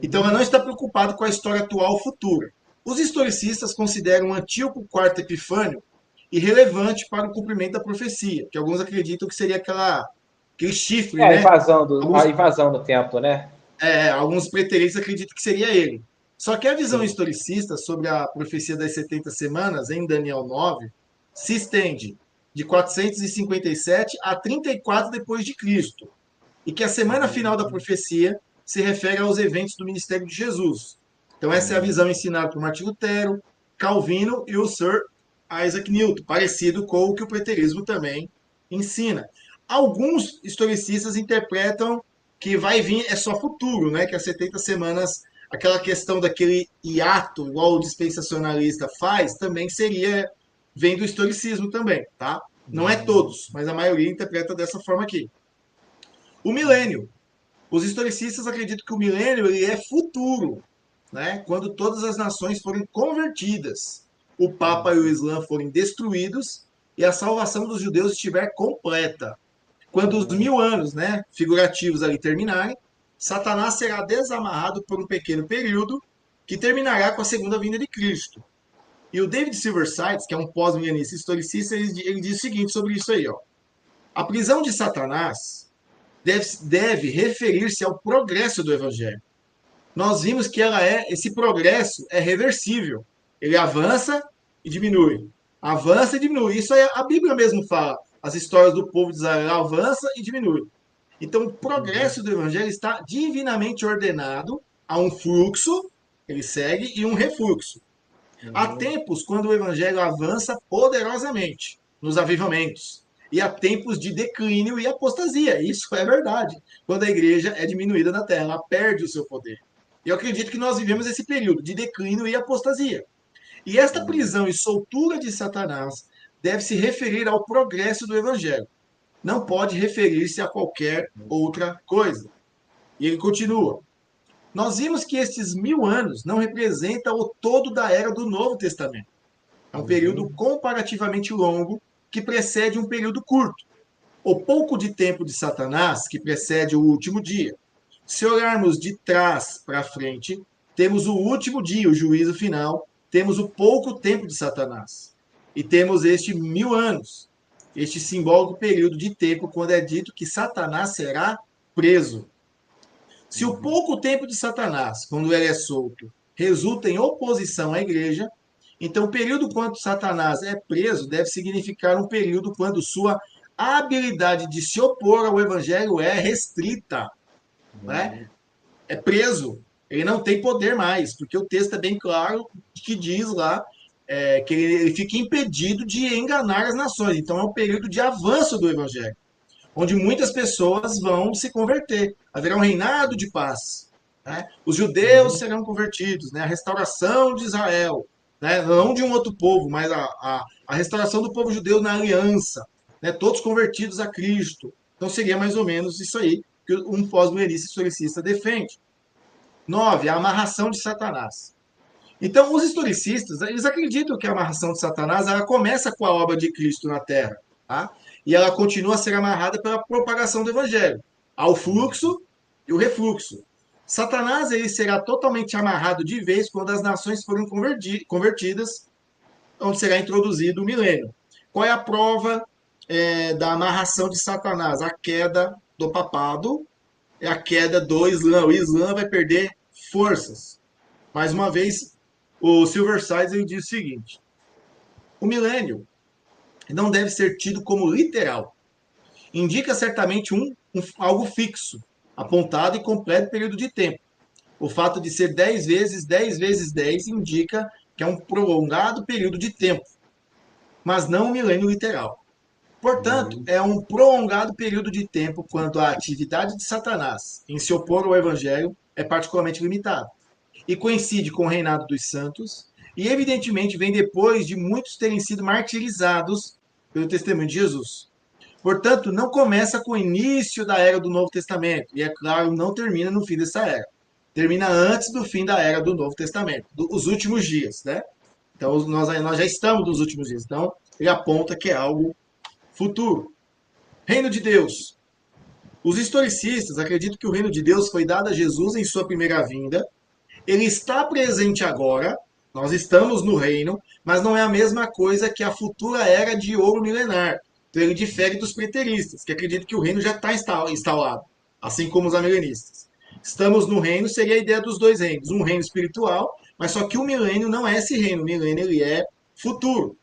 Então ela não está preocupada com a história atual ou futura. Os historicistas consideram Antíoco IV Epifânio irrelevante para o cumprimento da profecia, que alguns acreditam que seria aquele É chifre, né? a Alguns, invasão do templo, né? alguns preteridos acreditam que seria ele. Só que a visão historicista sobre a profecia das 70 semanas, em Daniel 9, se estende de 457 a 34 depois de Cristo, e que a semana final da profecia se refere aos eventos do ministério de Jesus. Então essa é a visão ensinada por Martin Lutero, Calvino e o Sir Isaac Newton, parecido com o que o preterismo também ensina. Alguns historicistas interpretam que vai vir é só futuro, né? Que as 70 semanas, aquela questão daquele hiato, igual o dispensacionalista faz, também seria, vem do historicismo também, tá? Não é todos, mas a maioria interpreta dessa forma aqui. O milênio. Os historicistas acreditam que o milênio ele é futuro, né? Quando todas as nações forem convertidas, o Papa e o Islã forem destruídos e a salvação dos judeus estiver completa. Quando os 1000 anos, né, figurativos ali terminarem, Satanás será desamarrado por um pequeno período que terminará com a segunda vinda de Cristo. E o David Silversides, que é um pós-milenista historicista, ele diz o seguinte sobre isso aí, ó. A prisão de Satanás deve referir-se ao progresso do evangelho. Nós vimos que esse progresso é reversível. Ele avança e diminui. Avança e diminui. Isso aí a Bíblia mesmo fala. As histórias do povo de Israel avança e diminui. Então, o progresso do evangelho está divinamente ordenado a um fluxo, ele segue, e um refluxo. Há tempos quando o evangelho avança poderosamente nos avivamentos. E há tempos de declínio e apostasia. Isso é verdade. Quando a igreja é diminuída na terra, ela perde o seu poder. E eu acredito que nós vivemos esse período de declínio e apostasia. E esta prisão e soltura de Satanás deve se referir ao progresso do evangelho. Não pode referir-se a qualquer outra coisa. E ele continua. Nós vimos que estes 1000 anos não representam o todo da era do Novo Testamento. É um período comparativamente longo que precede um período curto. O pouco de tempo de Satanás que precede o último dia. Se olharmos de trás para frente, temos o último dia, o juízo final, temos o pouco tempo de Satanás. E temos este 1000 anos, este simbólico período de tempo quando é dito que Satanás será preso. Se o pouco tempo de Satanás, quando ele é solto, resulta em oposição à igreja, então o período quando Satanás é preso deve significar um período quando sua habilidade de se opor ao evangelho é restrita, né? É preso, ele não tem poder mais, porque o texto é bem claro que diz lá que ele fica impedido de enganar as nações. Então é um período de avanço do evangelho, onde muitas pessoas vão se converter. Haverá um reinado de paz. né? Os judeus Uhum. serão convertidos, né? A restauração de Israel, né? Não de um outro povo, mas a restauração do povo judeu na aliança, né? Todos convertidos a Cristo. Então seria mais ou menos isso aí que um pós-milenista historicista defende. 9, a amarração de Satanás. Então, os historicistas, eles acreditam que a amarração de Satanás ela começa com a obra de Cristo na Terra, tá? E ela continua a ser amarrada pela propagação do Evangelho, ao fluxo e o refluxo. Satanás ele será totalmente amarrado de vez quando as nações forem convertidas, onde será introduzido o milênio. Qual é a prova da amarração de Satanás? A queda do papado, é a queda do Islã. O Islã vai perder forças. Mais uma vez, o Silver Sides ele diz o seguinte: o milênio não deve ser tido como literal. Indica certamente algo fixo, apontado e completo período de tempo. O fato de ser 10 vezes 10 vezes 10 indica que é um prolongado período de tempo, mas não um milênio literal. Portanto, Uhum. é um prolongado período de tempo quando a atividade de Satanás em se opor ao Evangelho é particularmente limitada e coincide com o reinado dos santos, e evidentemente vem depois de muitos terem sido martirizados pelo testemunho de Jesus. Portanto, não começa com o início da era do Novo Testamento, e é claro, não termina no fim dessa era. Termina antes do fim da era do Novo Testamento, dos últimos dias, né? Então, nós já estamos nos últimos dias. Então, ele aponta que é algo futuro. Reino de Deus. Os historicistas acreditam que o reino de Deus foi dado a Jesus em sua primeira vinda. Ele está presente agora, nós estamos no reino, mas não é a mesma coisa que a futura era de ouro milenar. Então ele difere dos preteristas, que acreditam que o reino já está instalado, assim como os amilenistas. Estamos no reino seria a ideia dos dois reinos, um reino espiritual, mas só que o milênio não é esse reino, o milênio ele é futuro.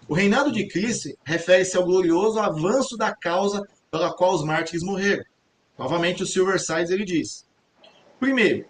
O reinado de Cristo refere-se ao glorioso avanço da causa pela qual os mártires morreram. Novamente o Silver Sides ele diz: primeiro,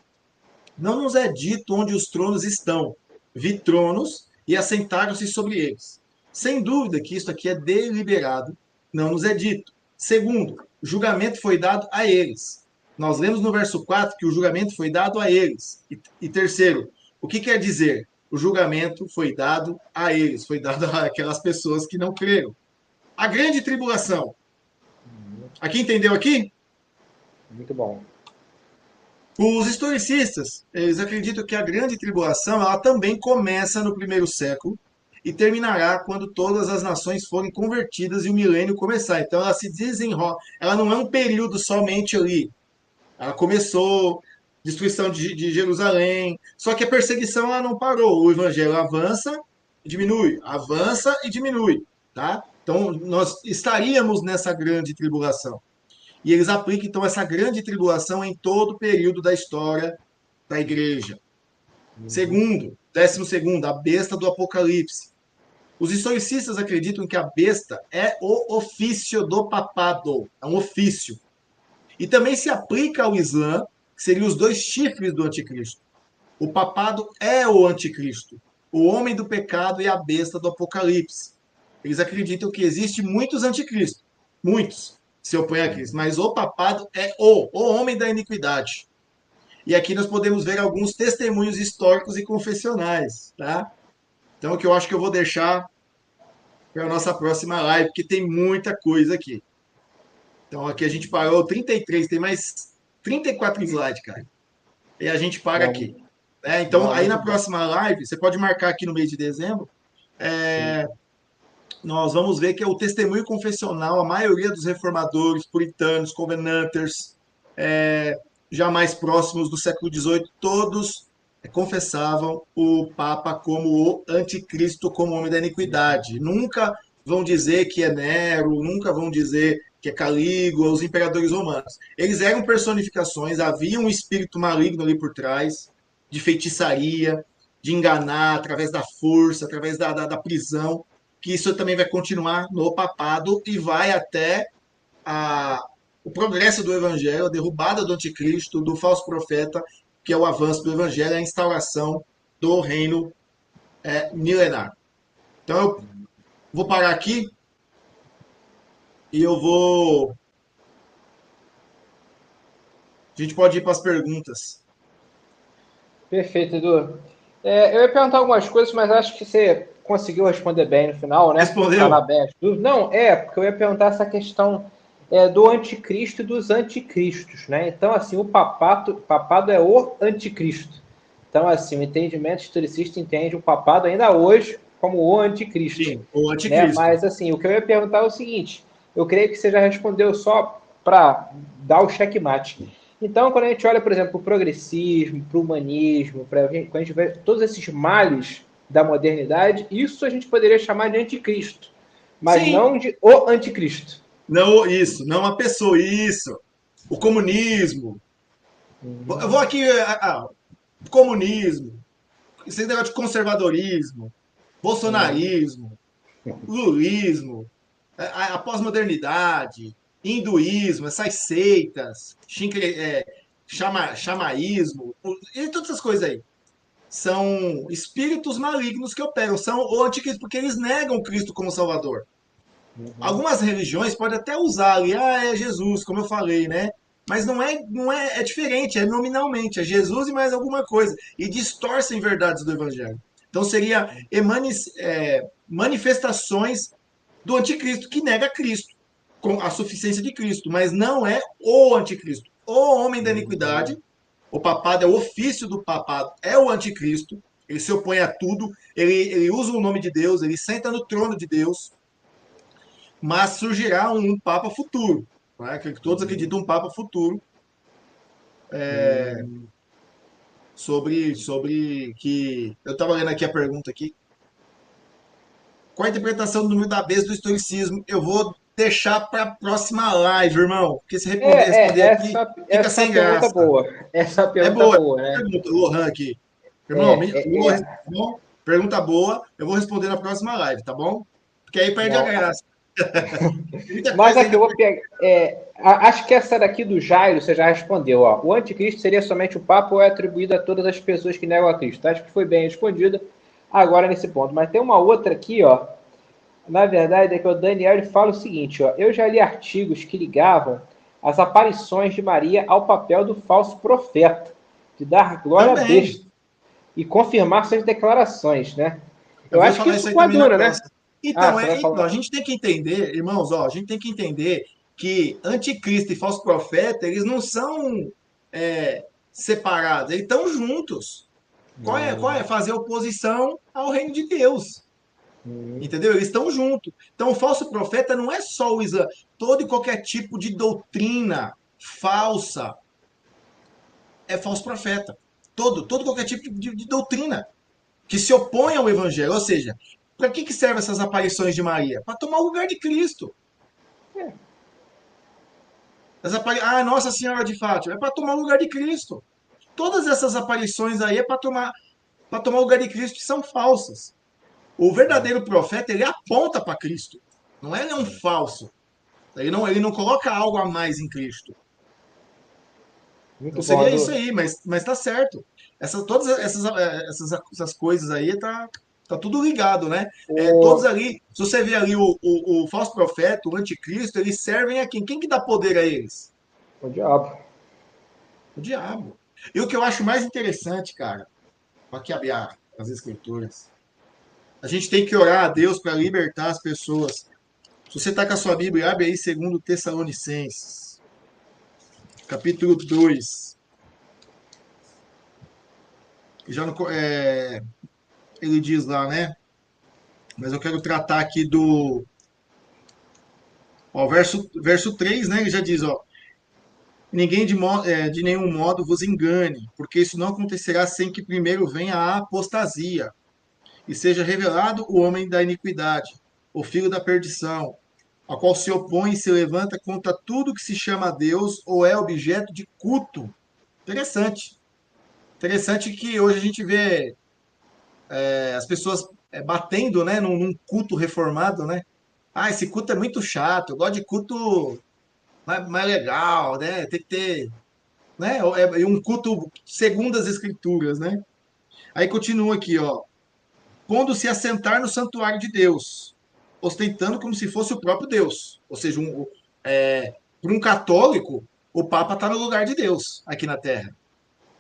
não nos é dito onde os tronos estão. Vi tronos e assentaram-se sobre eles. Sem dúvida que isso aqui é deliberado, não nos é dito. Segundo, o julgamento foi dado a eles. Nós lemos no verso 4 que o julgamento foi dado a eles. E terceiro, o que quer dizer? O julgamento foi dado a eles, foi dado àquelas pessoas que não creram. A grande tribulação. Aqui entendeu aqui? Muito bom. Os historicistas, eles acreditam que a grande tribulação, ela também começa no primeiro século e terminará quando todas as nações forem convertidas e o milênio começar. Então ela se desenrola, ela não é um período somente ali. Ela começou, destruição de Jerusalém, só que a perseguição ela não parou. O evangelho avança e diminui, tá? Então nós estaríamos nessa grande tribulação. E eles aplicam, então, essa grande tribulação em todo o período da história da igreja. Uhum. Segundo, 12º, a besta do Apocalipse. Os historicistas acreditam que a besta é o ofício do papado, é um ofício. E também se aplica ao Islã, que seriam os dois chifres do anticristo. O papado é o anticristo, o homem do pecado e a besta do Apocalipse. Eles acreditam que existe muitos anticristos, muitos se opõem a Cristo, mas o papado é o homem da iniquidade. E aqui nós podemos ver alguns testemunhos históricos e confessionais, tá? Então, o que eu acho que eu vou deixar para a nossa próxima live, porque tem muita coisa aqui. Então, aqui a gente parou 33, tem mais 34 slides, cara. E a gente para aqui. Não, Então, não, aí muito na bom. próxima live, você pode marcar aqui no mês de dezembro, Sim. nós vamos ver que é o testemunho confessional, a maioria dos reformadores, puritanos, covenanters, já mais próximos do século XVIII, todos confessavam o Papa como o anticristo, como homem da iniquidade. Nunca vão dizer que é Nero, nunca vão dizer que é Calígula, os imperadores romanos. Eles eram personificações, havia um espírito maligno ali por trás, de feitiçaria, de enganar através da força, através da prisão, que isso também vai continuar no papado e vai até a, o progresso do evangelho, a derrubada do anticristo, do falso profeta, que é o avanço do evangelho, a instauração do reino milenar. Então eu vou parar aqui e eu vou. A gente pode ir para as perguntas. Perfeito, Edu. Eu ia perguntar algumas coisas, mas acho que você conseguiu responder bem no final, né? Sanar Respondeu? bem as dúvidas. Não, porque eu ia perguntar essa questão do anticristo e dos anticristos, né? Então, assim, papado é o anticristo. Então, assim, o entendimento historicista entende o papado ainda hoje como o anticristo, Sim, o né? anticristo. Mas, assim, o que eu ia perguntar é o seguinte, eu creio que você já respondeu só para dar o checkmate. Então, quando a gente olha, por exemplo, para o progressismo, para o humanismo, quando a gente vê todos esses males da modernidade, isso a gente poderia chamar de anticristo, mas Sim, não de o anticristo. não isso, não a pessoa, isso. O comunismo. Eu vou aqui, comunismo, esse negócio de conservadorismo, bolsonarismo, lulismo, a pós-modernidade, hinduísmo, essas seitas, chamaísmo, e todas essas coisas aí. São espíritos malignos que operam, são o anticristo, porque eles negam Cristo como Salvador. Algumas religiões podem até usar ali, é Jesus, como eu falei, né? Mas é diferente, é nominalmente, é Jesus e mais alguma coisa. E distorcem verdades do Evangelho. Então seria manifestações do anticristo, que nega Cristo, com a suficiência de Cristo, mas não é o anticristo. O homem da iniquidade, o papado é o ofício do papado, é o anticristo, ele se opõe a tudo, ele usa o nome de Deus, ele senta no trono de Deus, mas surgirá um Papa futuro, né? Que todos acreditam um Papa futuro sobre que eu estava lendo aqui a pergunta aqui. Qual a interpretação do número da besta do historicismo? Eu vou deixar para a próxima live, irmão. Porque se responder aqui, fica Essa é uma sem pergunta graça. boa. Essa é uma É pergunta boa boa, a né? pergunta, Lohan aqui. Irmão, É, é. irmão, pergunta boa. Eu vou responder na próxima live, tá bom? Porque aí perde a Não, graça. Tem muita mas coisa aqui eu ainda. vou pegar. Acho que essa daqui do Jairo você já respondeu. Ó. O anticristo seria somente o Papa ou é atribuído a todas as pessoas que negam a Cristo? Acho que foi bem respondida agora nesse ponto. Mas tem uma outra aqui, ó. Na verdade, é que o Daniel ele fala o seguinte: ó, eu já li artigos que ligavam as aparições de Maria ao papel do falso profeta, de dar glória a Também. besta e confirmar suas declarações, né? Eu Eu vou acho que falar isso isso aí também na coaduna, né? próxima. Ah, Então, você vai então, falar. a gente tem que entender, irmãos, ó, a gente tem que entender que anticristo e falso profeta, eles não são separados, eles estão juntos. Qual é? Fazer oposição ao reino de Deus. Entendeu? Eles estão juntos. Então, o falso profeta não é só o Islã. Todo e qualquer tipo de doutrina falsa é falso profeta. Todo qualquer tipo de doutrina que se opõe ao evangelho. Ou seja, para que servem essas aparições de Maria? Para tomar o lugar de Cristo. Nossa Senhora de Fátima, é para tomar o lugar de Cristo. Todas essas aparições aí é para tomar o lugar de Cristo, que são falsas. O verdadeiro profeta, ele aponta para Cristo. Não é um falso. Ele não coloca algo a mais em Cristo. Então Muito bom, seria isso Edu. aí, mas tá certo. Todas essas coisas aí tá tudo ligado, né? Todos O, ali, se você ver ali o falso profeta, o anticristo, eles servem a quem? Quem que dá poder a eles? o diabo. O diabo. E o que eu acho mais interessante, cara, aqui abrir as escrituras, a gente tem que orar a Deus para libertar as pessoas. Se você tá com a sua Bíblia, abre aí segundo Tessalonicenses, capítulo 2. Já no, ele diz lá, né? Mas eu quero tratar aqui ó, verso 3, né? Ele já diz, ó, ninguém de nenhum modo vos engane, porque isso não acontecerá sem que primeiro venha a apostasia e seja revelado o homem da iniquidade, o filho da perdição, a qual se opõe e se levanta contra tudo que se chama Deus ou é objeto de culto. Interessante. Interessante que hoje a gente vê as pessoas batendo, né, num culto reformado, né? Esse culto é muito chato, eu gosto de culto mais legal, né? Tem que ter, né? Um culto segundo as escrituras, né? Aí continua aqui, ó. Quando se assentar no santuário de Deus, ostentando como se fosse o próprio Deus. Ou seja, para um católico, o Papa está no lugar de Deus aqui na Terra.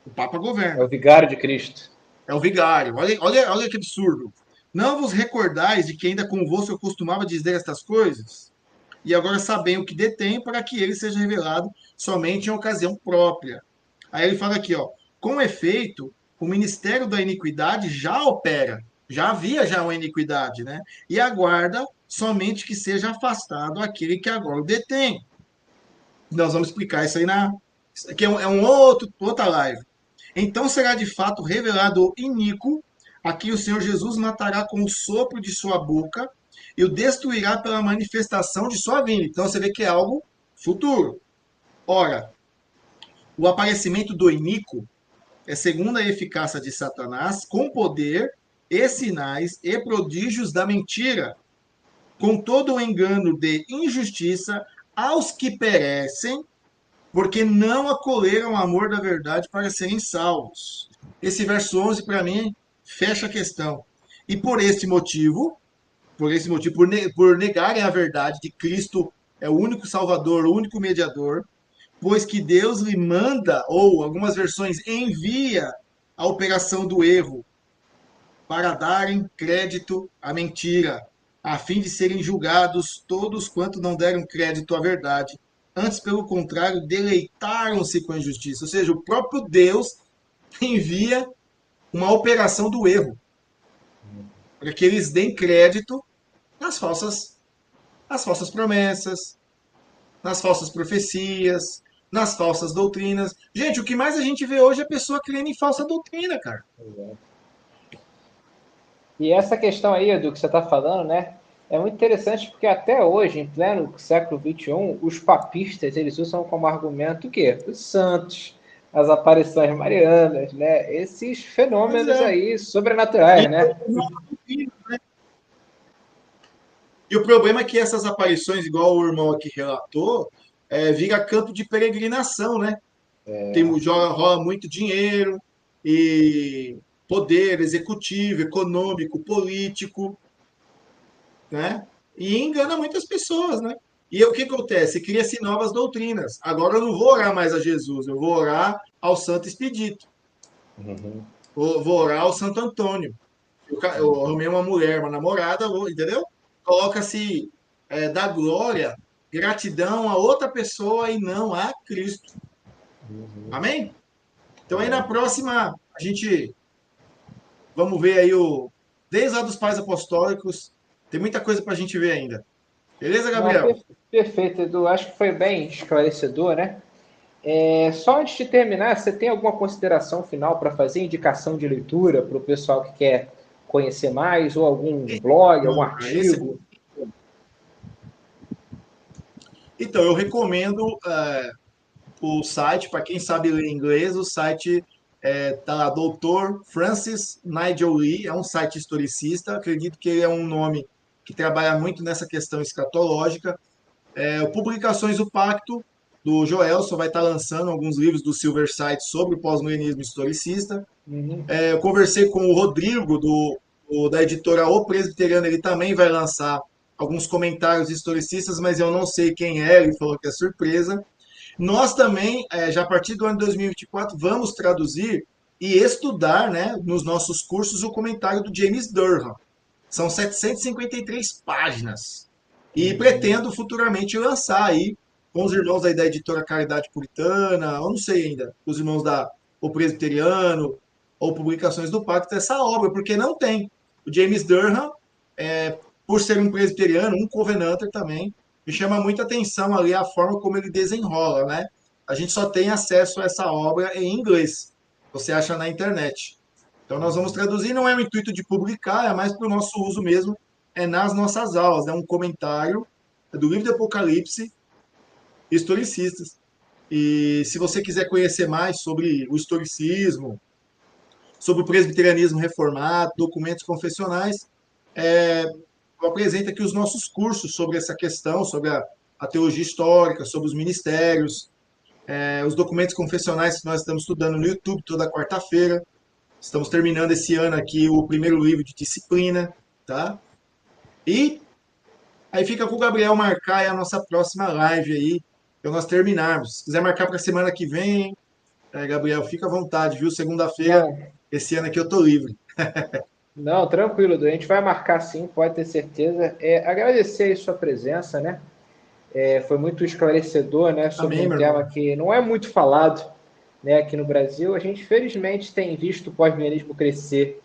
O Papa É o governa. vigário de Cristo. É o vigário. Olha que absurdo. Não vos recordais de que ainda convosco eu costumava dizer estas coisas? E agora sabem o que detém para que ele seja revelado somente em ocasião própria. Aí ele fala aqui, ó, com efeito, o ministério da iniquidade já opera, já havia já uma iniquidade, né? E aguarda somente que seja afastado aquele que agora o detém. Nós vamos explicar isso aí isso aqui é outra live. Então será de fato revelado o iníquo, a quem o Senhor Jesus matará com o sopro de sua boca e o destruirá pela manifestação de sua vinda. Então você vê que é algo futuro. Ora, o aparecimento do iníquo é segundo a eficácia de Satanás, com poder e sinais e prodígios da mentira, com todo o engano de injustiça aos que perecem, porque não acolheram o amor da verdade para serem salvos. Esse verso 11, para mim, fecha a questão. E por negarem a verdade de Cristo é o único Salvador, o único mediador, pois que Deus lhe manda, ou algumas versões envia a operação do erro para darem crédito à mentira, a fim de serem julgados todos quanto não deram crédito à verdade. Antes, pelo contrário, deleitaram-se com a injustiça. Ou seja, o próprio Deus envia uma operação do erro, para que eles deem crédito nas falsas promessas, nas falsas profecias, nas falsas doutrinas. Gente, o que mais a gente vê hoje é a pessoa crendo em falsa doutrina, cara. E essa questão aí, Edu, que você está falando, né? É muito interessante porque até hoje, em pleno século XXI, os papistas eles usam como argumento o quê? Os santos, as aparições marianas, né? Esses Pois fenômenos é. aí E sobrenaturais, né? E o problema é que essas aparições, igual o irmão aqui relatou, vira campo de peregrinação, né? Rola muito dinheiro e poder executivo, econômico, político, né? E engana muitas pessoas, né? E o que acontece? Cria-se novas doutrinas. Agora eu não vou orar mais a Jesus, eu vou orar ao Santo Expedito, Uhum. vou orar ao Santo Antônio. Eu arrumei uma mulher, uma namorada, entendeu? Coloca-se da glória, gratidão a outra pessoa e não a Cristo. Amém? Então aí na próxima a gente vamos ver aí desde lá dos pais apostólicos, tem muita coisa para a gente ver ainda. Beleza, Não, Gabriel? perfeito, Edu. Acho que foi bem esclarecedor, né? Só antes de terminar, você tem alguma consideração final para fazer, indicação de leitura para o pessoal que quer conhecer mais, ou algum blog, algum Não, cara, esse... artigo? Então, eu recomendo o site, para quem sabe ler inglês, o site tá lá, Dr. Francis Nigel Lee, é um site historicista, acredito que ele é um nome que trabalha muito nessa questão escatológica. Publicações do Pacto, do Joelson, vai estar lançando alguns livros do Silverside sobre o pós-milenismo historicista. Uhum. Eu conversei com o Rodrigo, da editora O Presbiteriano, ele também vai lançar alguns comentários historicistas, mas eu não sei quem é, ele falou que é surpresa. Nós também, já a partir do ano 2024, vamos traduzir e estudar, né, nos nossos cursos, o comentário do James Durham. São 753 páginas. E pretendo futuramente lançar aí com os irmãos aí da editora Caridade Puritana, eu não sei ainda, os irmãos da O Presbiteriano, ou Publicações do Pacto, essa obra, porque não tem. O James Durham, por ser um presbiteriano, um covenanter também, me chama muita atenção ali a forma como ele desenrola, né? A gente só tem acesso a essa obra em inglês. Você acha na internet. Então nós vamos traduzir, não é o intuito de publicar, é mais para o nosso uso mesmo, nas nossas aulas. É um comentário do livro do Apocalipse, historicistas. E se você quiser conhecer mais sobre o historicismo, sobre o presbiterianismo reformado, documentos confessionais, eu apresento aqui os nossos cursos sobre essa questão, sobre a teologia histórica, sobre os ministérios, os documentos confessionais que nós estamos estudando no YouTube toda quarta-feira. Estamos terminando esse ano aqui o primeiro livro de disciplina, tá? E aí fica com o Gabriel marcar a nossa próxima live aí, para nós terminarmos. Se quiser marcar para a semana que vem, Gabriel, fica à vontade, viu? Segunda-feira, Não, esse ano aqui eu tô livre. não, tranquilo, Edu. A gente vai marcar sim, pode ter certeza. Agradecer aí sua presença, né? Foi muito esclarecedor, né, sobre Amém, um meu tema irmão. que não é muito falado, né, aqui no Brasil. A gente, felizmente, tem visto o pós-milenismo crescer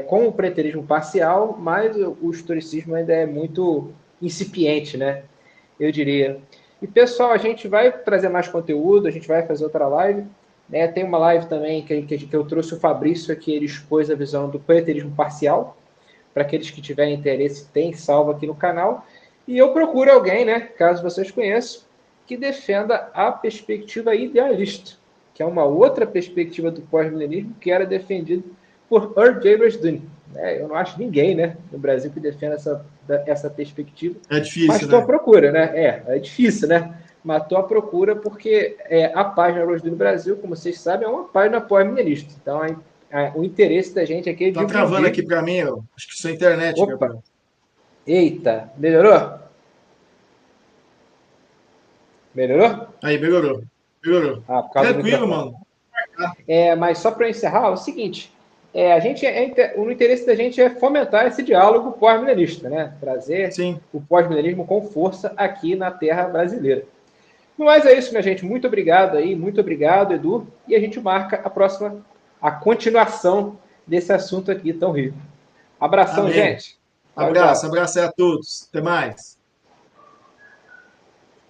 com o preterismo parcial, mas o historicismo ainda é muito incipiente, né? Eu diria. E, pessoal, a gente vai trazer mais conteúdo, a gente vai fazer outra live. Né? Tem uma live também que eu trouxe o Fabrício, que ele expôs a visão do preterismo parcial. Para aqueles que tiverem interesse, tem salvo aqui no canal. E eu procuro alguém, né, caso vocês conheçam, que defenda a perspectiva idealista, que é uma outra perspectiva do pós-milenismo que era defendida por Earl J. Rushduni. Eu não acho ninguém, né, no Brasil que defenda essa perspectiva, É mas difícil, estou à né? procura, né? É difícil, né? Mas estou à procura porque a página Rushduni Brasil, como vocês sabem, é uma página pós-milenista. Então, o interesse da gente aqui é Tá travando aqui difundir. para mim, ó. Acho que sua internet, Opa, Gabriel. eita, melhorou? Melhorou? Aí, melhorou. Melhorou. Ah, por causa do Tranquilo, microfone. mano. Mas só para encerrar, é o seguinte: a gente o interesse da gente é fomentar esse diálogo pós-milenista, né? Trazer Sim. o pós-milenismo com força aqui na terra brasileira. Mas é isso, minha gente. Muito obrigado aí, muito obrigado, Edu. E a gente marca a continuação desse assunto aqui tão rico. Abração, Amém. gente. Tchau, Abraço, tchau. abraço aí a todos. Até mais.